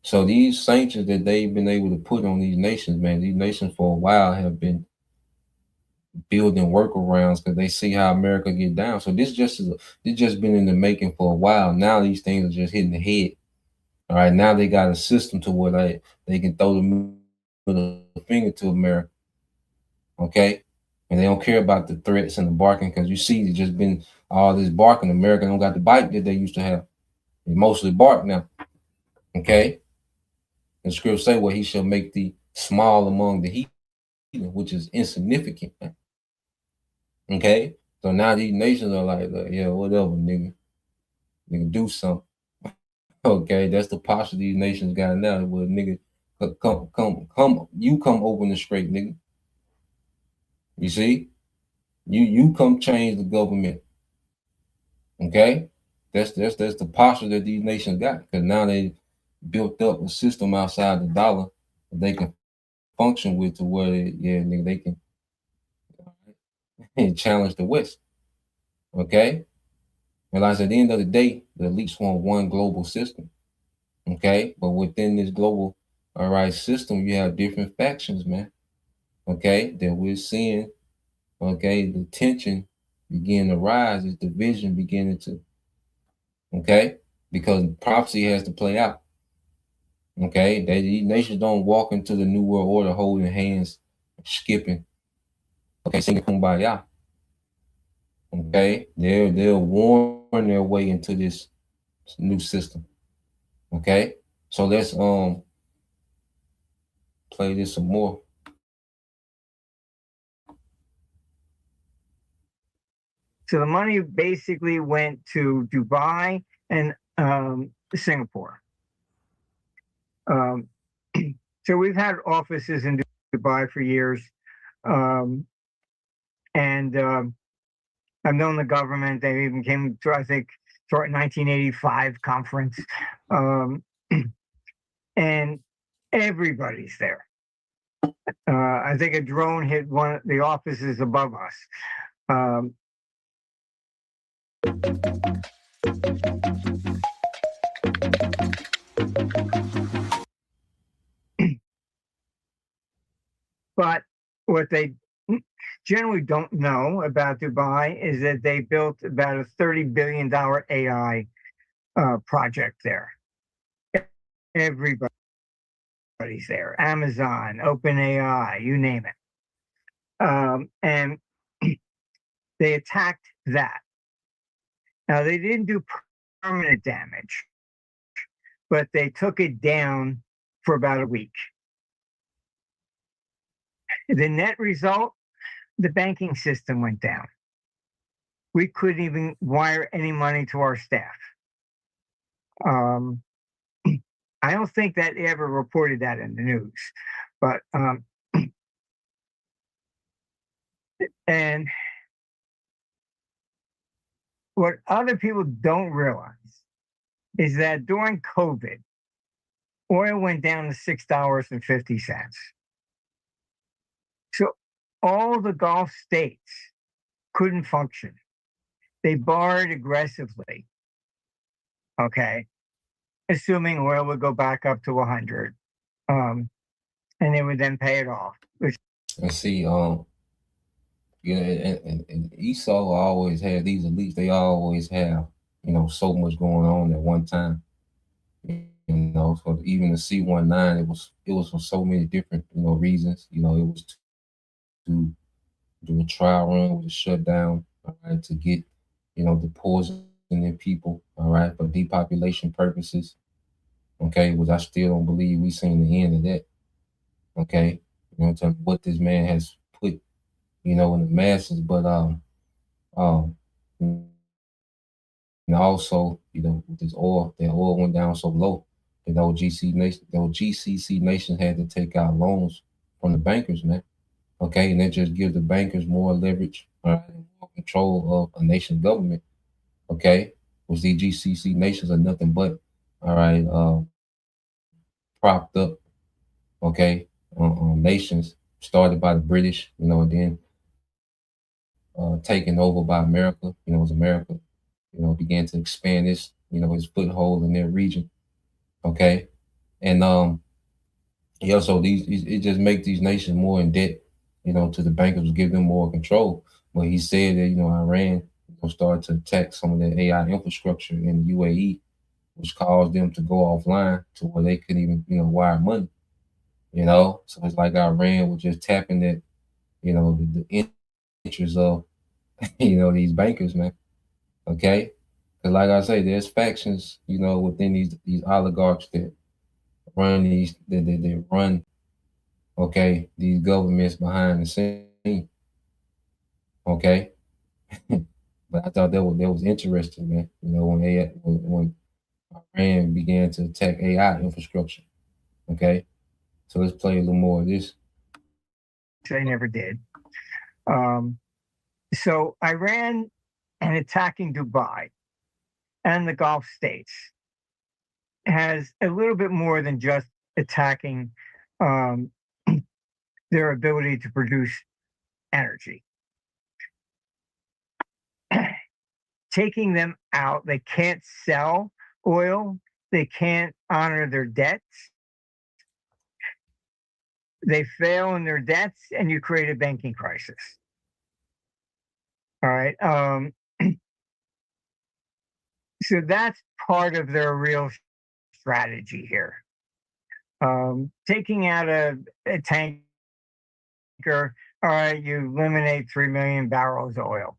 So these sanctions that they've been able to put on these nations, man, these nations for a while have been building workarounds because they see how America get down. So this just been in the making for a while. Now these things are just hitting the head. All right, now they got a system to where they can throw the middle finger to America. Okay, and they don't care about the threats and the barking, because you see, it's just been all this barking. America don't got the bite that they used to have. They mostly bark now. Okay, and scripture say, well, he shall make thee small among the heathen, which is insignificant. Man. Okay, so now these nations are like, yeah, whatever, nigga, do something. Okay, that's the posture these nations got now. Well, nigga, come, you come open the straight, nigga. You see, you come change the government. Okay, that's the posture that these nations got, because now they built up a system outside the dollar that they can function with, to where nigga, they can challenge the West. Okay, and like at the end of the day, the elites want one global system. Okay, but within this global, system, you have different factions, man. Okay, that we're seeing. Okay, the tension begin to rise, is division beginning to. Okay, because prophecy has to play out. Okay, these nations don't walk into the new world order holding hands, skipping. Okay, singing kumbaya. Okay, they'll warn their way into this new system. Okay, so let's play this some more. So the money basically went to Dubai and Singapore. So we've had offices in Dubai for years. And I've known the government. They even came to, I think, to our 1985 conference. And everybody's there. I think a drone hit one of the offices above us. But what they generally don't know about Dubai is that they built about a $30 billion AI project there. Everybody's there. Amazon, OpenAI, you name it. And they attacked that. Now, they didn't do permanent damage, but they took it down for about a week. The net result, the banking system went down. We couldn't even wire any money to our staff. I don't think that they ever reported that in the news, but and what other people don't realize is that during COVID, oil went down to $6.50. So all the Gulf states couldn't function. They borrowed aggressively, okay, assuming oil would go back up to 100, and they would then pay it off. And see, you know, and Esau always had these elites. They always have, you know, so much going on at one time. You know, so even the C-19, it was for so many different, you know, reasons. You know, it was to do a trial run with a shutdown, all right, to get, you know, the poison in people, all right, for depopulation purposes. Okay, which I still don't believe we seen the end of that. Okay, you know, to what this man has put, you know, in the masses, but and also, you know, with this oil, the oil went down so low that those GCC nations had to take out loans from the bankers, man. Okay, and that just gives the bankers more leverage, all right, and more control of a nation's government. Okay, which these GCC nations are nothing but, all right, propped up, okay, nations started by the British, you know, and then taken over by America. You know, as America, you know, began to expand its, you know, its foothold in their region. Okay, and yeah, so it just makes these nations more in debt, you know, to the bankers, give them more control. But he said that, you know, Iran, you know, started to attack some of the AI infrastructure in the UAE, which caused them to go offline to where they couldn't even, you know, wire money. You know, so it's like Iran was just tapping that, you know, the interests of, you know, these bankers, man. Okay, because like I say, there's factions, you know, within these oligarchs that run they run, okay, these governments behind the scene. Okay, but I thought that was interesting, man. You know, when Iran began to attack AI infrastructure. Okay, so let's play a little more of this. They never did. So Iran and attacking Dubai and the Gulf states has a little bit more than just attacking their ability to produce energy. Taking them out, they can't sell oil, they can't honor their debts. They fail in their debts, and you create a banking crisis. All right. So that's part of their real strategy here. Taking out a tanker, all right, you eliminate 3 million barrels of oil.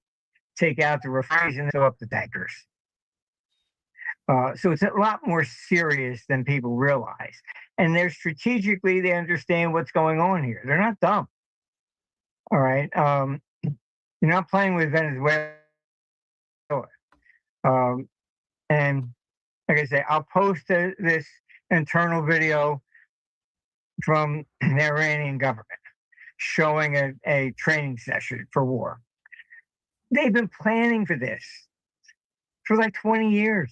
Take out the refineries and fill up the tankers. So it's a lot more serious than people realize. And they're strategically, they understand what's going on here. They're not dumb. All right. You're not playing with Venezuela. And like I say, I'll post this internal video from the Iranian government showing a training session for war. They've been planning for this for like 20 years.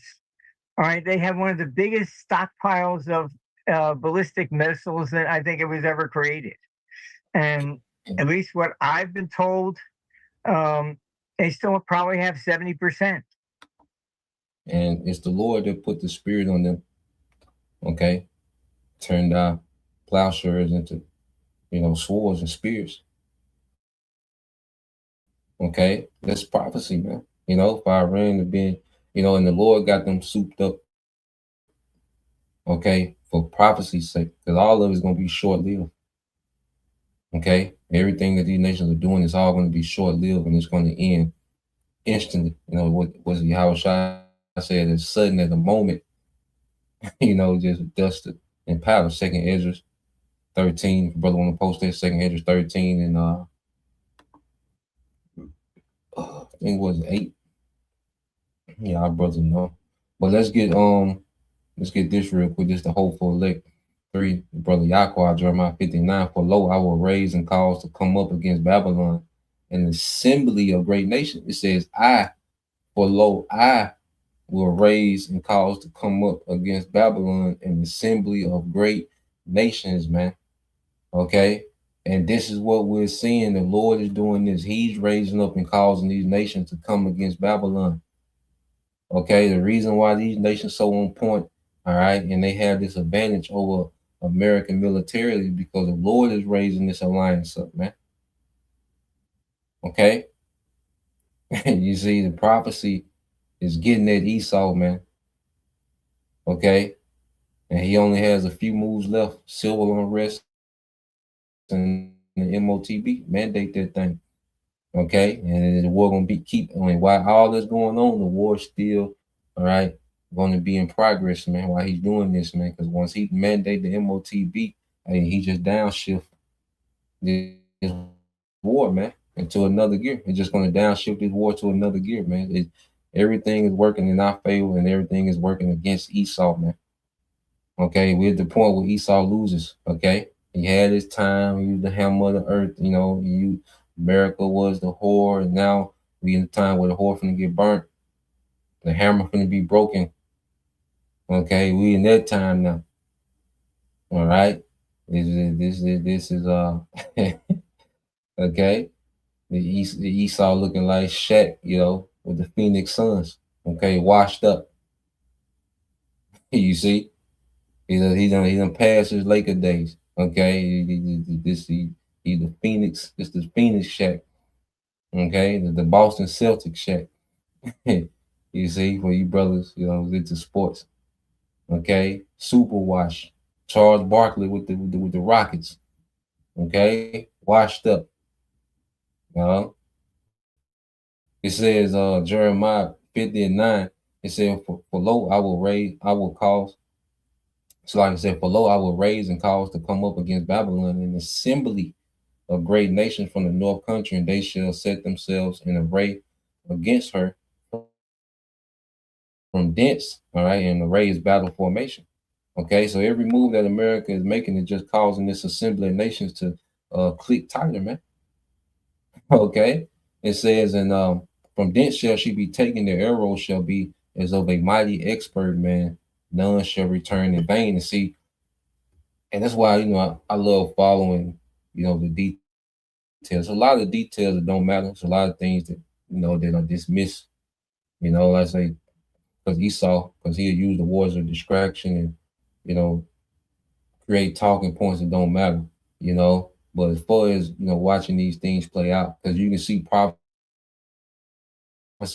All right. They have one of the biggest stockpiles of ballistic missiles that I think it was ever created. And at least what I've been told, they still probably have 70%. And it's the Lord that put the spirit on them. Okay. Turned our plowshares into, you know, swords and spears. Okay. That's prophecy, man. You know, if Iran had been, you know, and the Lord got them souped up. Okay. For prophecy's sake. Because all of it is going to be short lived. Okay. Everything that these nations are doing is all going to be short lived, and it's going to end instantly. You know, what was it Yahushua said, it's sudden at the moment, you know, just dusted and powder. 2nd Ezra 13. If brother want to post that, 2nd Ezra 13 and I think it was 8. Yeah, our brothers know. But let's get this real quick. This is the hopeful elect 3, brother Yahweh, Jeremiah 59. For lo, I will raise and cause to come up against Babylon an assembly of great nations. It says, I For lo, I will raise and cause to come up against Babylon an assembly of great nations, man. Okay. And this is what we're seeing. The Lord is doing this. He's raising up and causing these nations to come against Babylon. Okay. The reason why these nations so on point, all right, and they have this advantage over American militarily because the Lord is raising this alliance up, man. Okay. You see, the prophecy is getting at Esau, man. Okay. And he only has a few moves left. Civil unrest and the MOTB mandate that thing. Okay. And the war gonna be while all this going on, the war still, all right, gonna be in progress, man, while he's doing this, man. Because once he mandate the MOTB, hey, he just downshift this war, man, into another gear. It's just gonna downshift this war to another gear, man. Everything is working in our favor and everything is working against Esau, man. Okay, we're at the point where Esau loses. Okay, he had his time. He was the hammer of the earth. You know, America was the whore, and now we in the time where the whore finna get burnt. The hammer finna be broken. Okay, we in that time now. All right, this is okay. The Esau looking like Shaq, you know, with the Phoenix Suns. Okay, washed up. You see. He done passed his Laker days. Okay, he's the Phoenix. This the Phoenix Shaq. Okay, the Boston Celtics Shaq. You see, for you brothers, you know, into sports. Okay, super wash. Charles Barkley with the Rockets. Okay, washed up. It says Jeremiah 50:9. It said, for lo, I will cause. So like I said, for lo, I will raise and cause to come up against Babylon an assembly of great nations from the north country, and they shall set themselves in array against her from thence, all right, and array is battle formation. Okay, so every move that America is making is just causing this assembly of nations to click tighter, man. Okay, it says, and from thence shall she be taken, the arrow shall be as of a mighty expert man, none shall return in vain. And see, and that's why, you know, I love following, you know, the details. A lot of details that don't matter. It's a lot of things that, you know, that are dismissed. You know, like I say, because Esau, because he'll use the words of distraction and, you know, create talking points that don't matter, you know. But as far as, you know, watching these things play out, because you can see prophecy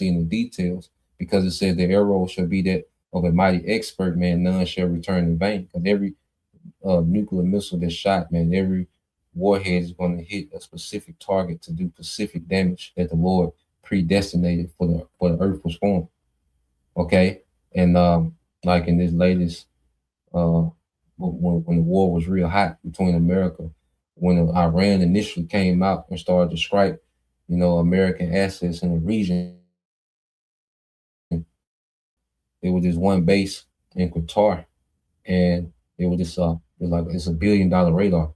in the details, because it says the arrow shall be that of a mighty expert man, none shall return in vain. Because every nuclear missile that's shot, man, every warhead is going to hit a specific target to do specific damage that the Lord predestinated for the earth was formed. Okay, and like in this latest, when the war was real hot between America, when Iran initially came out and started to strike, you know, American assets in the region, there was this one base in Qatar, and it was this it's $1 billion radar.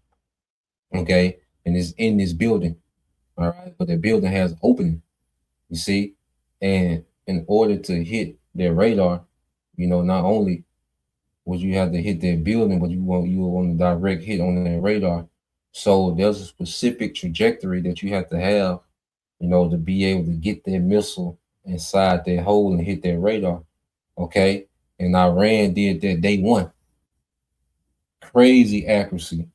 Okay, and it's in this building. All right, but the building has opening, you see, and in order to hit their radar, you know, not only would you have to hit their building, but you want a direct hit on their radar. So there's a specific trajectory that you have to have, you know, to be able to get their missile inside their hole and hit their radar. Okay, and Iran did that day one. Crazy accuracy,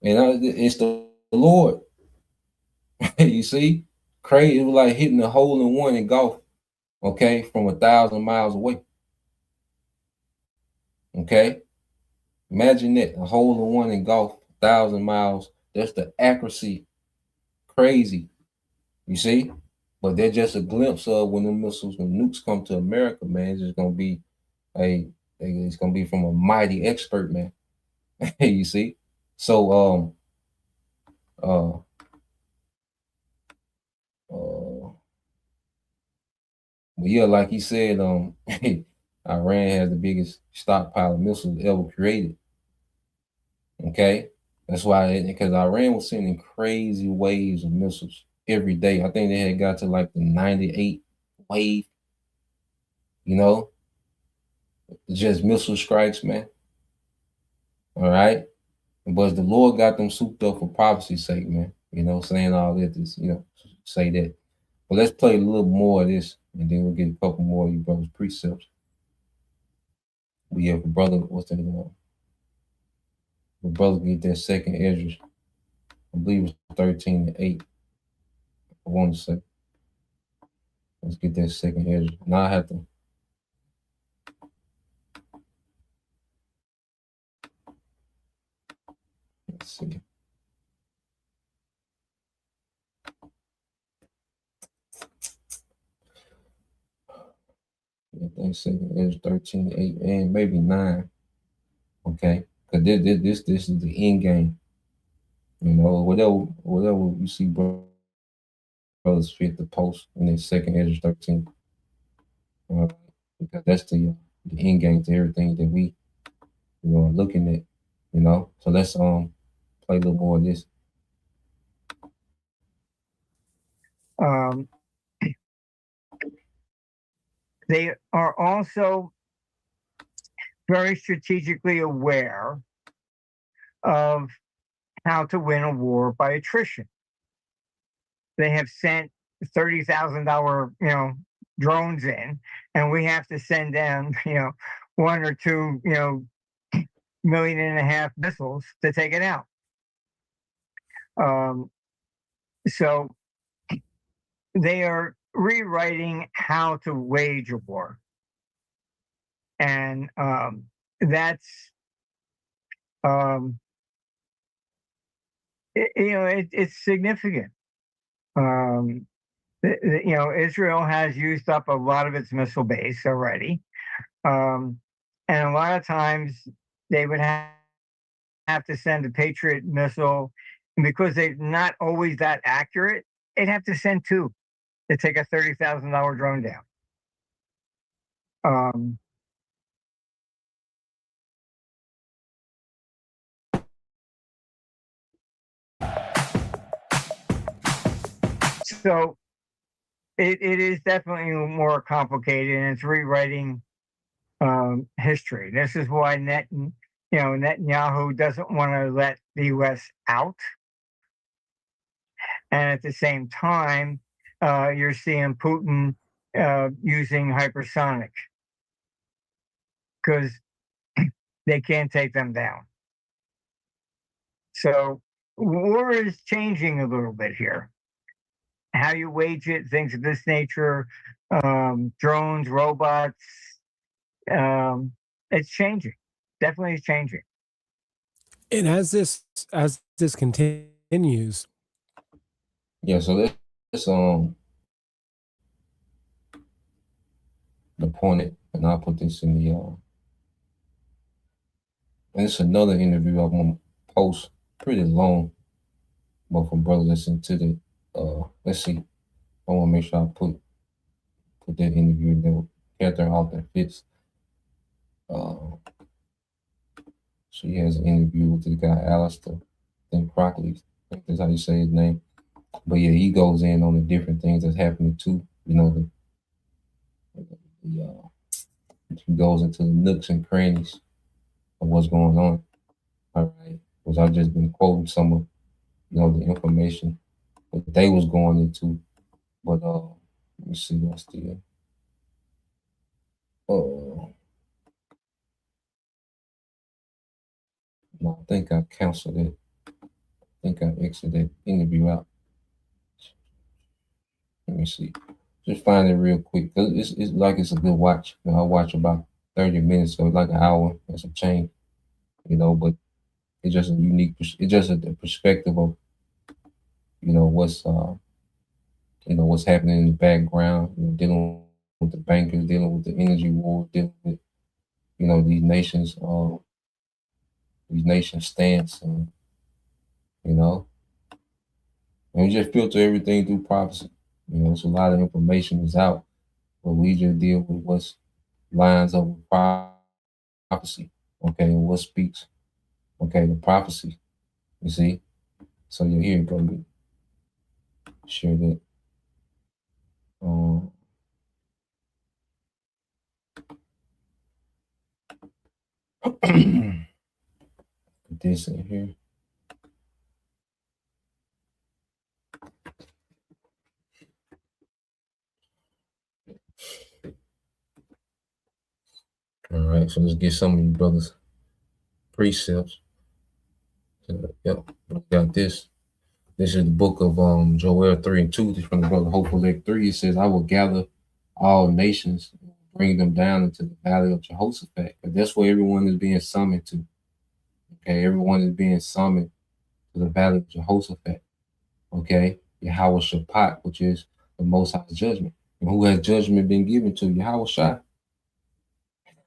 and it's the Lord. You see, crazy. It was like hitting a hole in one in golf. Okay, from 1,000 miles away. Okay, imagine that, a hole in one in golf, 1,000 miles. That's the accuracy. Crazy, you see. But they're just a glimpse of when the missiles and nukes come to America, man. It's just gonna be it's gonna be from a mighty expert, man. You see. So but yeah, like he said, Iran has the biggest stockpile of missiles ever created. Okay, that's why, because Iran was sending crazy waves of missiles every day. I think they had got to like the 98 wave you know, just missile strikes, man. All right. But the Lord got them souped up for prophecy's sake, man. You know, saying all that, this, you know, say that. But let's play a little more of this, and then we'll get a couple more of you brothers' precepts. We have a brother, what's that? The brother get that second Ezra. I believe it's 13-8. I want to say. Let's get that second Ezra. Now I have to. Let's see. I think second Ezra 13-8 and maybe 9. Okay. Because this is the end game. You know, whatever you see brothers fit the post in the second Ezra 13. Because that's the end game to everything that we are looking at, you know. So let's play a little more of this. They are also very strategically aware of how to win a war by attrition. They have sent $30,000, drones in, and we have to send them, 1 or 2, $1.5 million missiles to take it out. So they are rewriting how to wage a war, and that's it's significant. Israel has used up a lot of its missile base already, and a lot of times they would have to send a Patriot missile, and because they're not always that accurate, they'd have to send 2 to take a $30,000 drone down. So it is definitely more complicated, and it's rewriting history. This is why Netanyahu doesn't want to let the U.S. out, and at the same time, you're seeing Putin using hypersonic because they can't take them down. So war is changing a little bit here. How you wage it, things of this nature, drones, robots, it's changing. Definitely changing. And as this continues. Yeah, so let's the point, and I'll put this in the and it's another interview I'm gonna post, pretty long, but for brothers listen to the let's see. I want to make sure I put that interview in there. Catherine Alton Fitz. She has an interview with the guy Alistair, I think Crockley. I think that's how you say his name. But yeah, he goes in on the different things that's happening too. You know, he goes into the nooks and crannies of what's going on. All right, because I've just been quoting some of the information that they was going into. But let me see what's the no, I think I canceled it. I think I exited that interview out. Let me see. Just find it real quick. It's like it's a good watch. I watch about 30 minutes, so it's like an hour and some change. But it's just a unique. It's just a perspective of what's what's happening in the background. Dealing with the bankers, dealing with the energy war, dealing with these nations stance, and we just filter everything through prophecy. It's a lot of information is out, but we just deal with what's lines up with prophecy, okay, and what speaks, okay, the prophecy. You see, so you're here, go share that. This in here. All right, so let's get some of you brothers precepts. Yep, got this. This is the book of Joel 3:2. This is from the brother Hopeful Lake 3. It says, I will gather all nations and bring them down into the valley of Jehoshaphat. But that's where everyone is being summoned to. Okay, everyone is being summoned to the valley of Jehoshaphat. Okay, Yahweh Shaphat, which is the Most High's judgment. And who has judgment been given to? Yahweh Shai.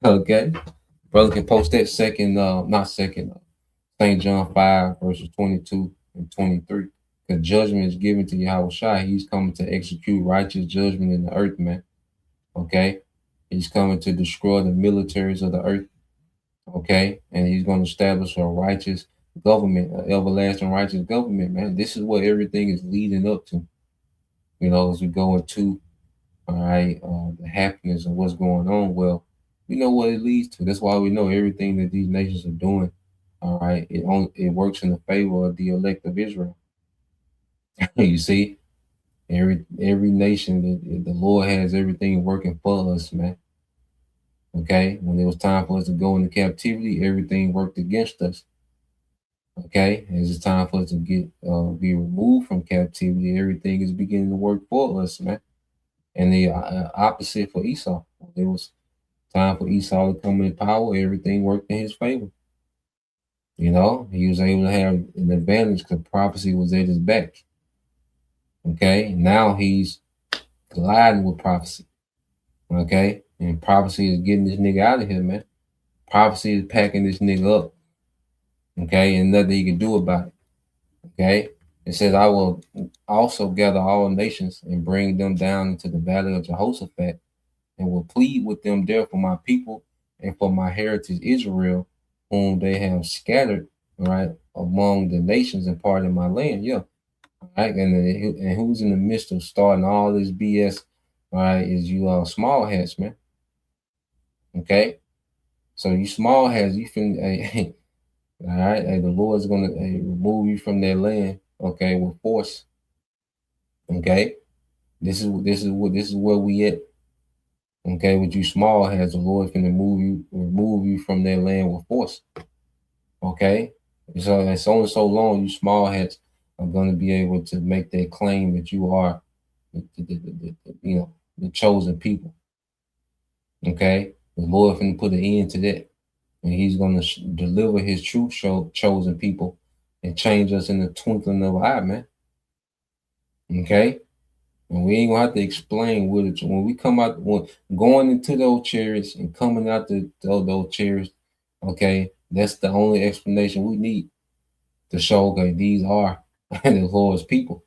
Okay, brother can post that St. John 5, verses 22 and 23. The judgment is given to Yahweh Shai. He's coming to execute righteous judgment in the earth, man. Okay, he's coming to destroy the militaries of the earth. Okay, and he's going to establish a righteous government, an everlasting righteous government, man. This is what everything is leading up to. You know, as we go into, all right, the happiness of what's going on. Well, we know what it leads to. That's why we know everything that these nations are doing. All right, it works in the favor of the elect of Israel. You see, every nation, the Lord has everything working for us, man. Okay, when it was time for us to go into captivity, everything worked against us. Okay, as it's time for us to be removed from captivity, everything is beginning to work for us, man. And the opposite for Esau. When it was time for Esau to come in power, everything worked in his favor. You know, he was able to have an advantage because prophecy was at his back. Okay, now he's colliding with prophecy. Okay, and prophecy is getting this nigga out of here, man. Prophecy is packing this nigga up. Okay, and nothing he can do about it. Okay, it says, I will also gather all nations and bring them down into the valley of Jehoshaphat, and will plead with them there for my people and for my heritage Israel, whom they have scattered, right, among the nations and part of my land. Yeah. All right. And who's in the midst of starting all this BS, all right, is you small hats, man. Okay. So you small hats, you finna, all right, the Lord's gonna remove you from their land, okay, with force. Okay. This is where we at. Okay, with you small hats, the Lord can remove you from their land with force. Okay, so it's only so long you small hats are going to be able to make that claim that you are, the chosen people. Okay, the Lord can put an end to that, and He's going to deliver His true chosen people and change us in the twinkling of an eye, man. Okay. And we ain't gonna have to explain what it when we come out going into those chariots and coming out those chariots. Okay, that's the only explanation we need to show. Okay, these are the Lord's people.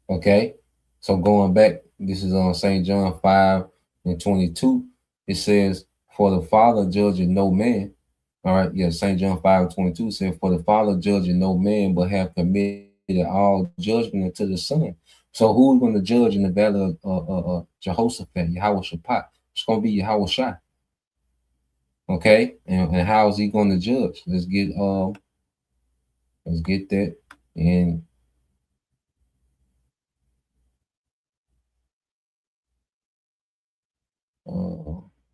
Okay, so going back, this is on St. John 5:22. It says, "For the Father judges no man." All right, yeah, St. John 5:22 says, "For the Father judges no man, but have committed all judgment unto the Son." So who's going to judge in the valley of Jehoshaphat? Yahweh Shaphat. It's going to be Yahweh Shai. Okay, and how is he going to judge? Let's get that. And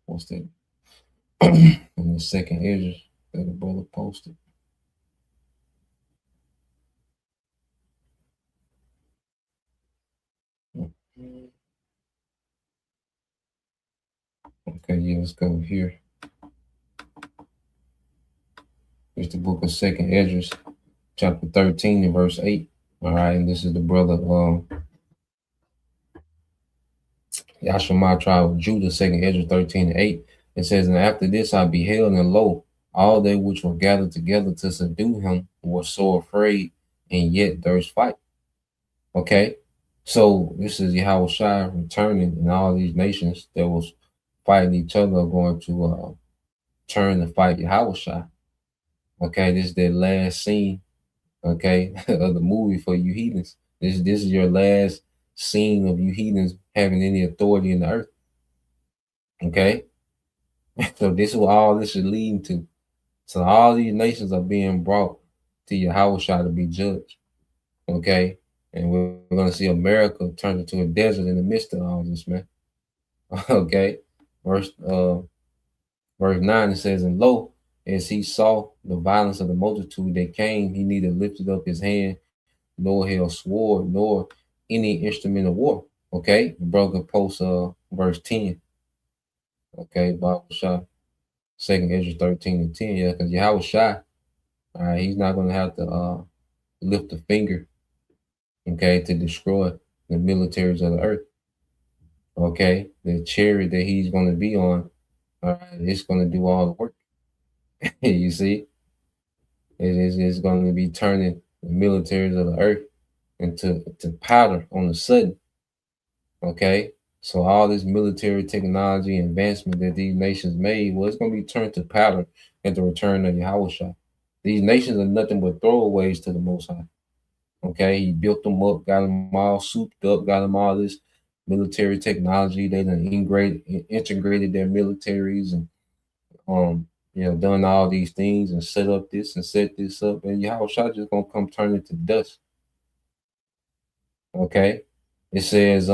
what's that? In the second Ezra that the brother posted. Okay, yeah, let's go here. It's the book of Second Ezra, chapter 13 and verse 8. All right, and this is the brother Yashima tribe of Judah, Second Ezra 13 and 8. It says, "And after this I beheld, and lo, all they which were gathered together to subdue him were so afraid, and yet durst fight." Okay, so this is Yahweh Shai returning, and all these nations that was fighting each other are going to turn and fight Yahweh Shai. Okay, this is their last scene, okay, of the movie for you heathens. This is your last scene of you heathens having any authority in the earth. Okay, so this is what all this is leading to. So all these nations are being brought to Yahushua to be judged. Okay. And we're going to see America turn into a desert in the midst of all this, man. Okay. Verse 9, it says, and lo, as he saw the violence of the multitude that came, he neither lifted up his hand, nor held sword, nor any instrument of war. Okay. The brother posts verse 10. Okay, Bible shot. 2nd Ezra 13 and 10. Yeah, because Yahushua, all right, he's not going to have to lift a finger, okay, to destroy the militaries of the earth. Okay, the chariot that he's going to be on, all right, it's going to do all the work. You see, it's going to be turning the militaries of the earth into powder on the sudden. Okay, so all this military technology advancement that these nations made, well, it's going to be turned to powder at the return of Yahushua. These nations are nothing but throwaways to the Most High. Okay, he built them up, got them all souped up, got them all this military technology. They done integrated their militaries and done all these things and set up this and set this up, and Yahushua just gonna come turn it to dust. Okay, it says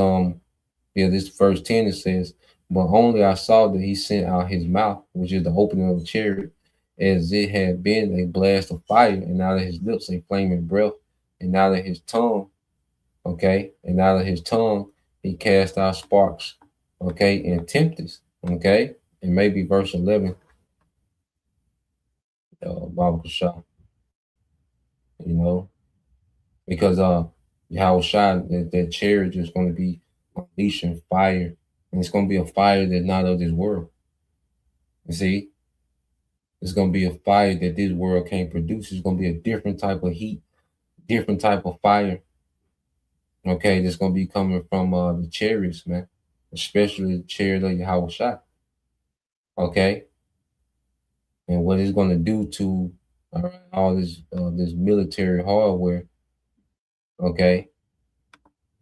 this verse 10, it says, but only I saw that he sent out his mouth, which is the opening of the chariot, as it had been a blast of fire, and out of his lips a flaming breath, and out of his tongue, okay, and out of his tongue he cast out sparks, okay, and tempest, okay, and maybe verse 11, Bible Shah, because Yahushua, that chariot is going to be unleashing fire, and it's going to be a fire that's not of this world. You see, it's going to be a fire that this world can't produce. It's going to be a different type of heat, different type of fire. Okay, that's going to be coming from the chariots, man, especially the chariot of Yahushua. Okay, and what it's going to do to all this military hardware. Okay,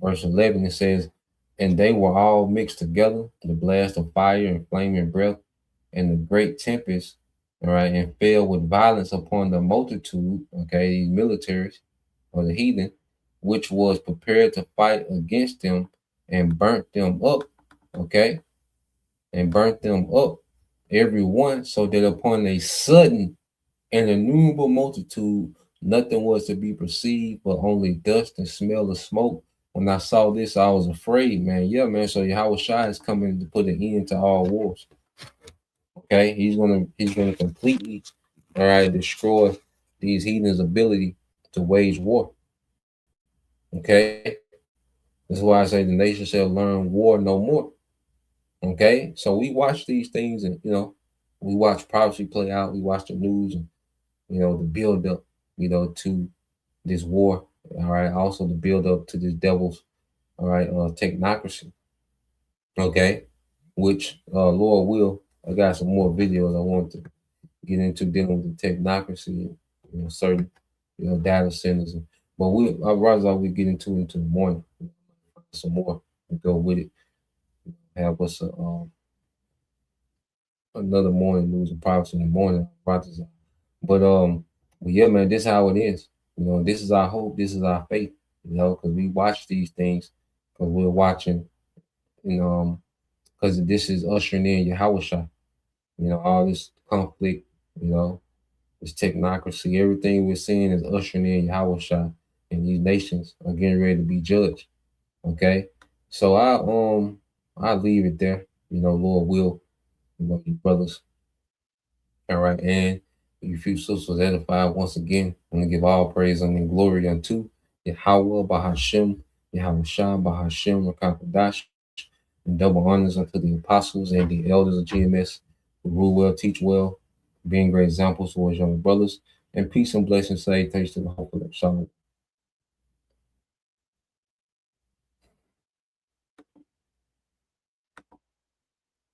verse 11, it says, and they were all mixed together, the blast of fire and flaming breath, and the great tempest, all right, and fell with violence upon the multitude, okay, these militaries or the heathen, which was prepared to fight against them, and burnt them up, okay, and burnt them up, every one, so that upon a sudden and innumerable multitude, nothing was to be perceived but only dust and smell of smoke. When I saw this, I was afraid, man. Yeah, man. So Yahushua is coming to put an end to all wars. Okay, he's gonna completely, all right, destroy these heathens' ability to wage war. Okay, that's why I say the nation shall learn war no more. Okay, so we watch these things, and we watch prophecy play out. We watch the news, and the build up, to this war. All right, also the build up to this devil's, all right, technocracy. Okay, which Lord will, I got some more videos I want to get into dealing with the technocracy and certain data centers. But I'd rather we get into it the morning, some more and go with it. Have us another morning news and prophecy in the morning. But yeah, man, this is how it is. This is our hope. This is our faith. Because we watch these things, because we're watching, because this is ushering in Yahushua. All this conflict, this technocracy, everything we're seeing is ushering in Yahushua, and these nations are getting ready to be judged. Okay, so I'll leave it there. Lord will, you brothers. All right, and you few sisters edified once again. I'm gonna give all praise and glory unto Yahweh Bahashem, Yahushua Bahashem Rakakadash, and double honors unto the apostles and the elders of GMS who rule well, teach well, being great examples towards young brothers, and peace and blessings, salutations to the whole of Shalom.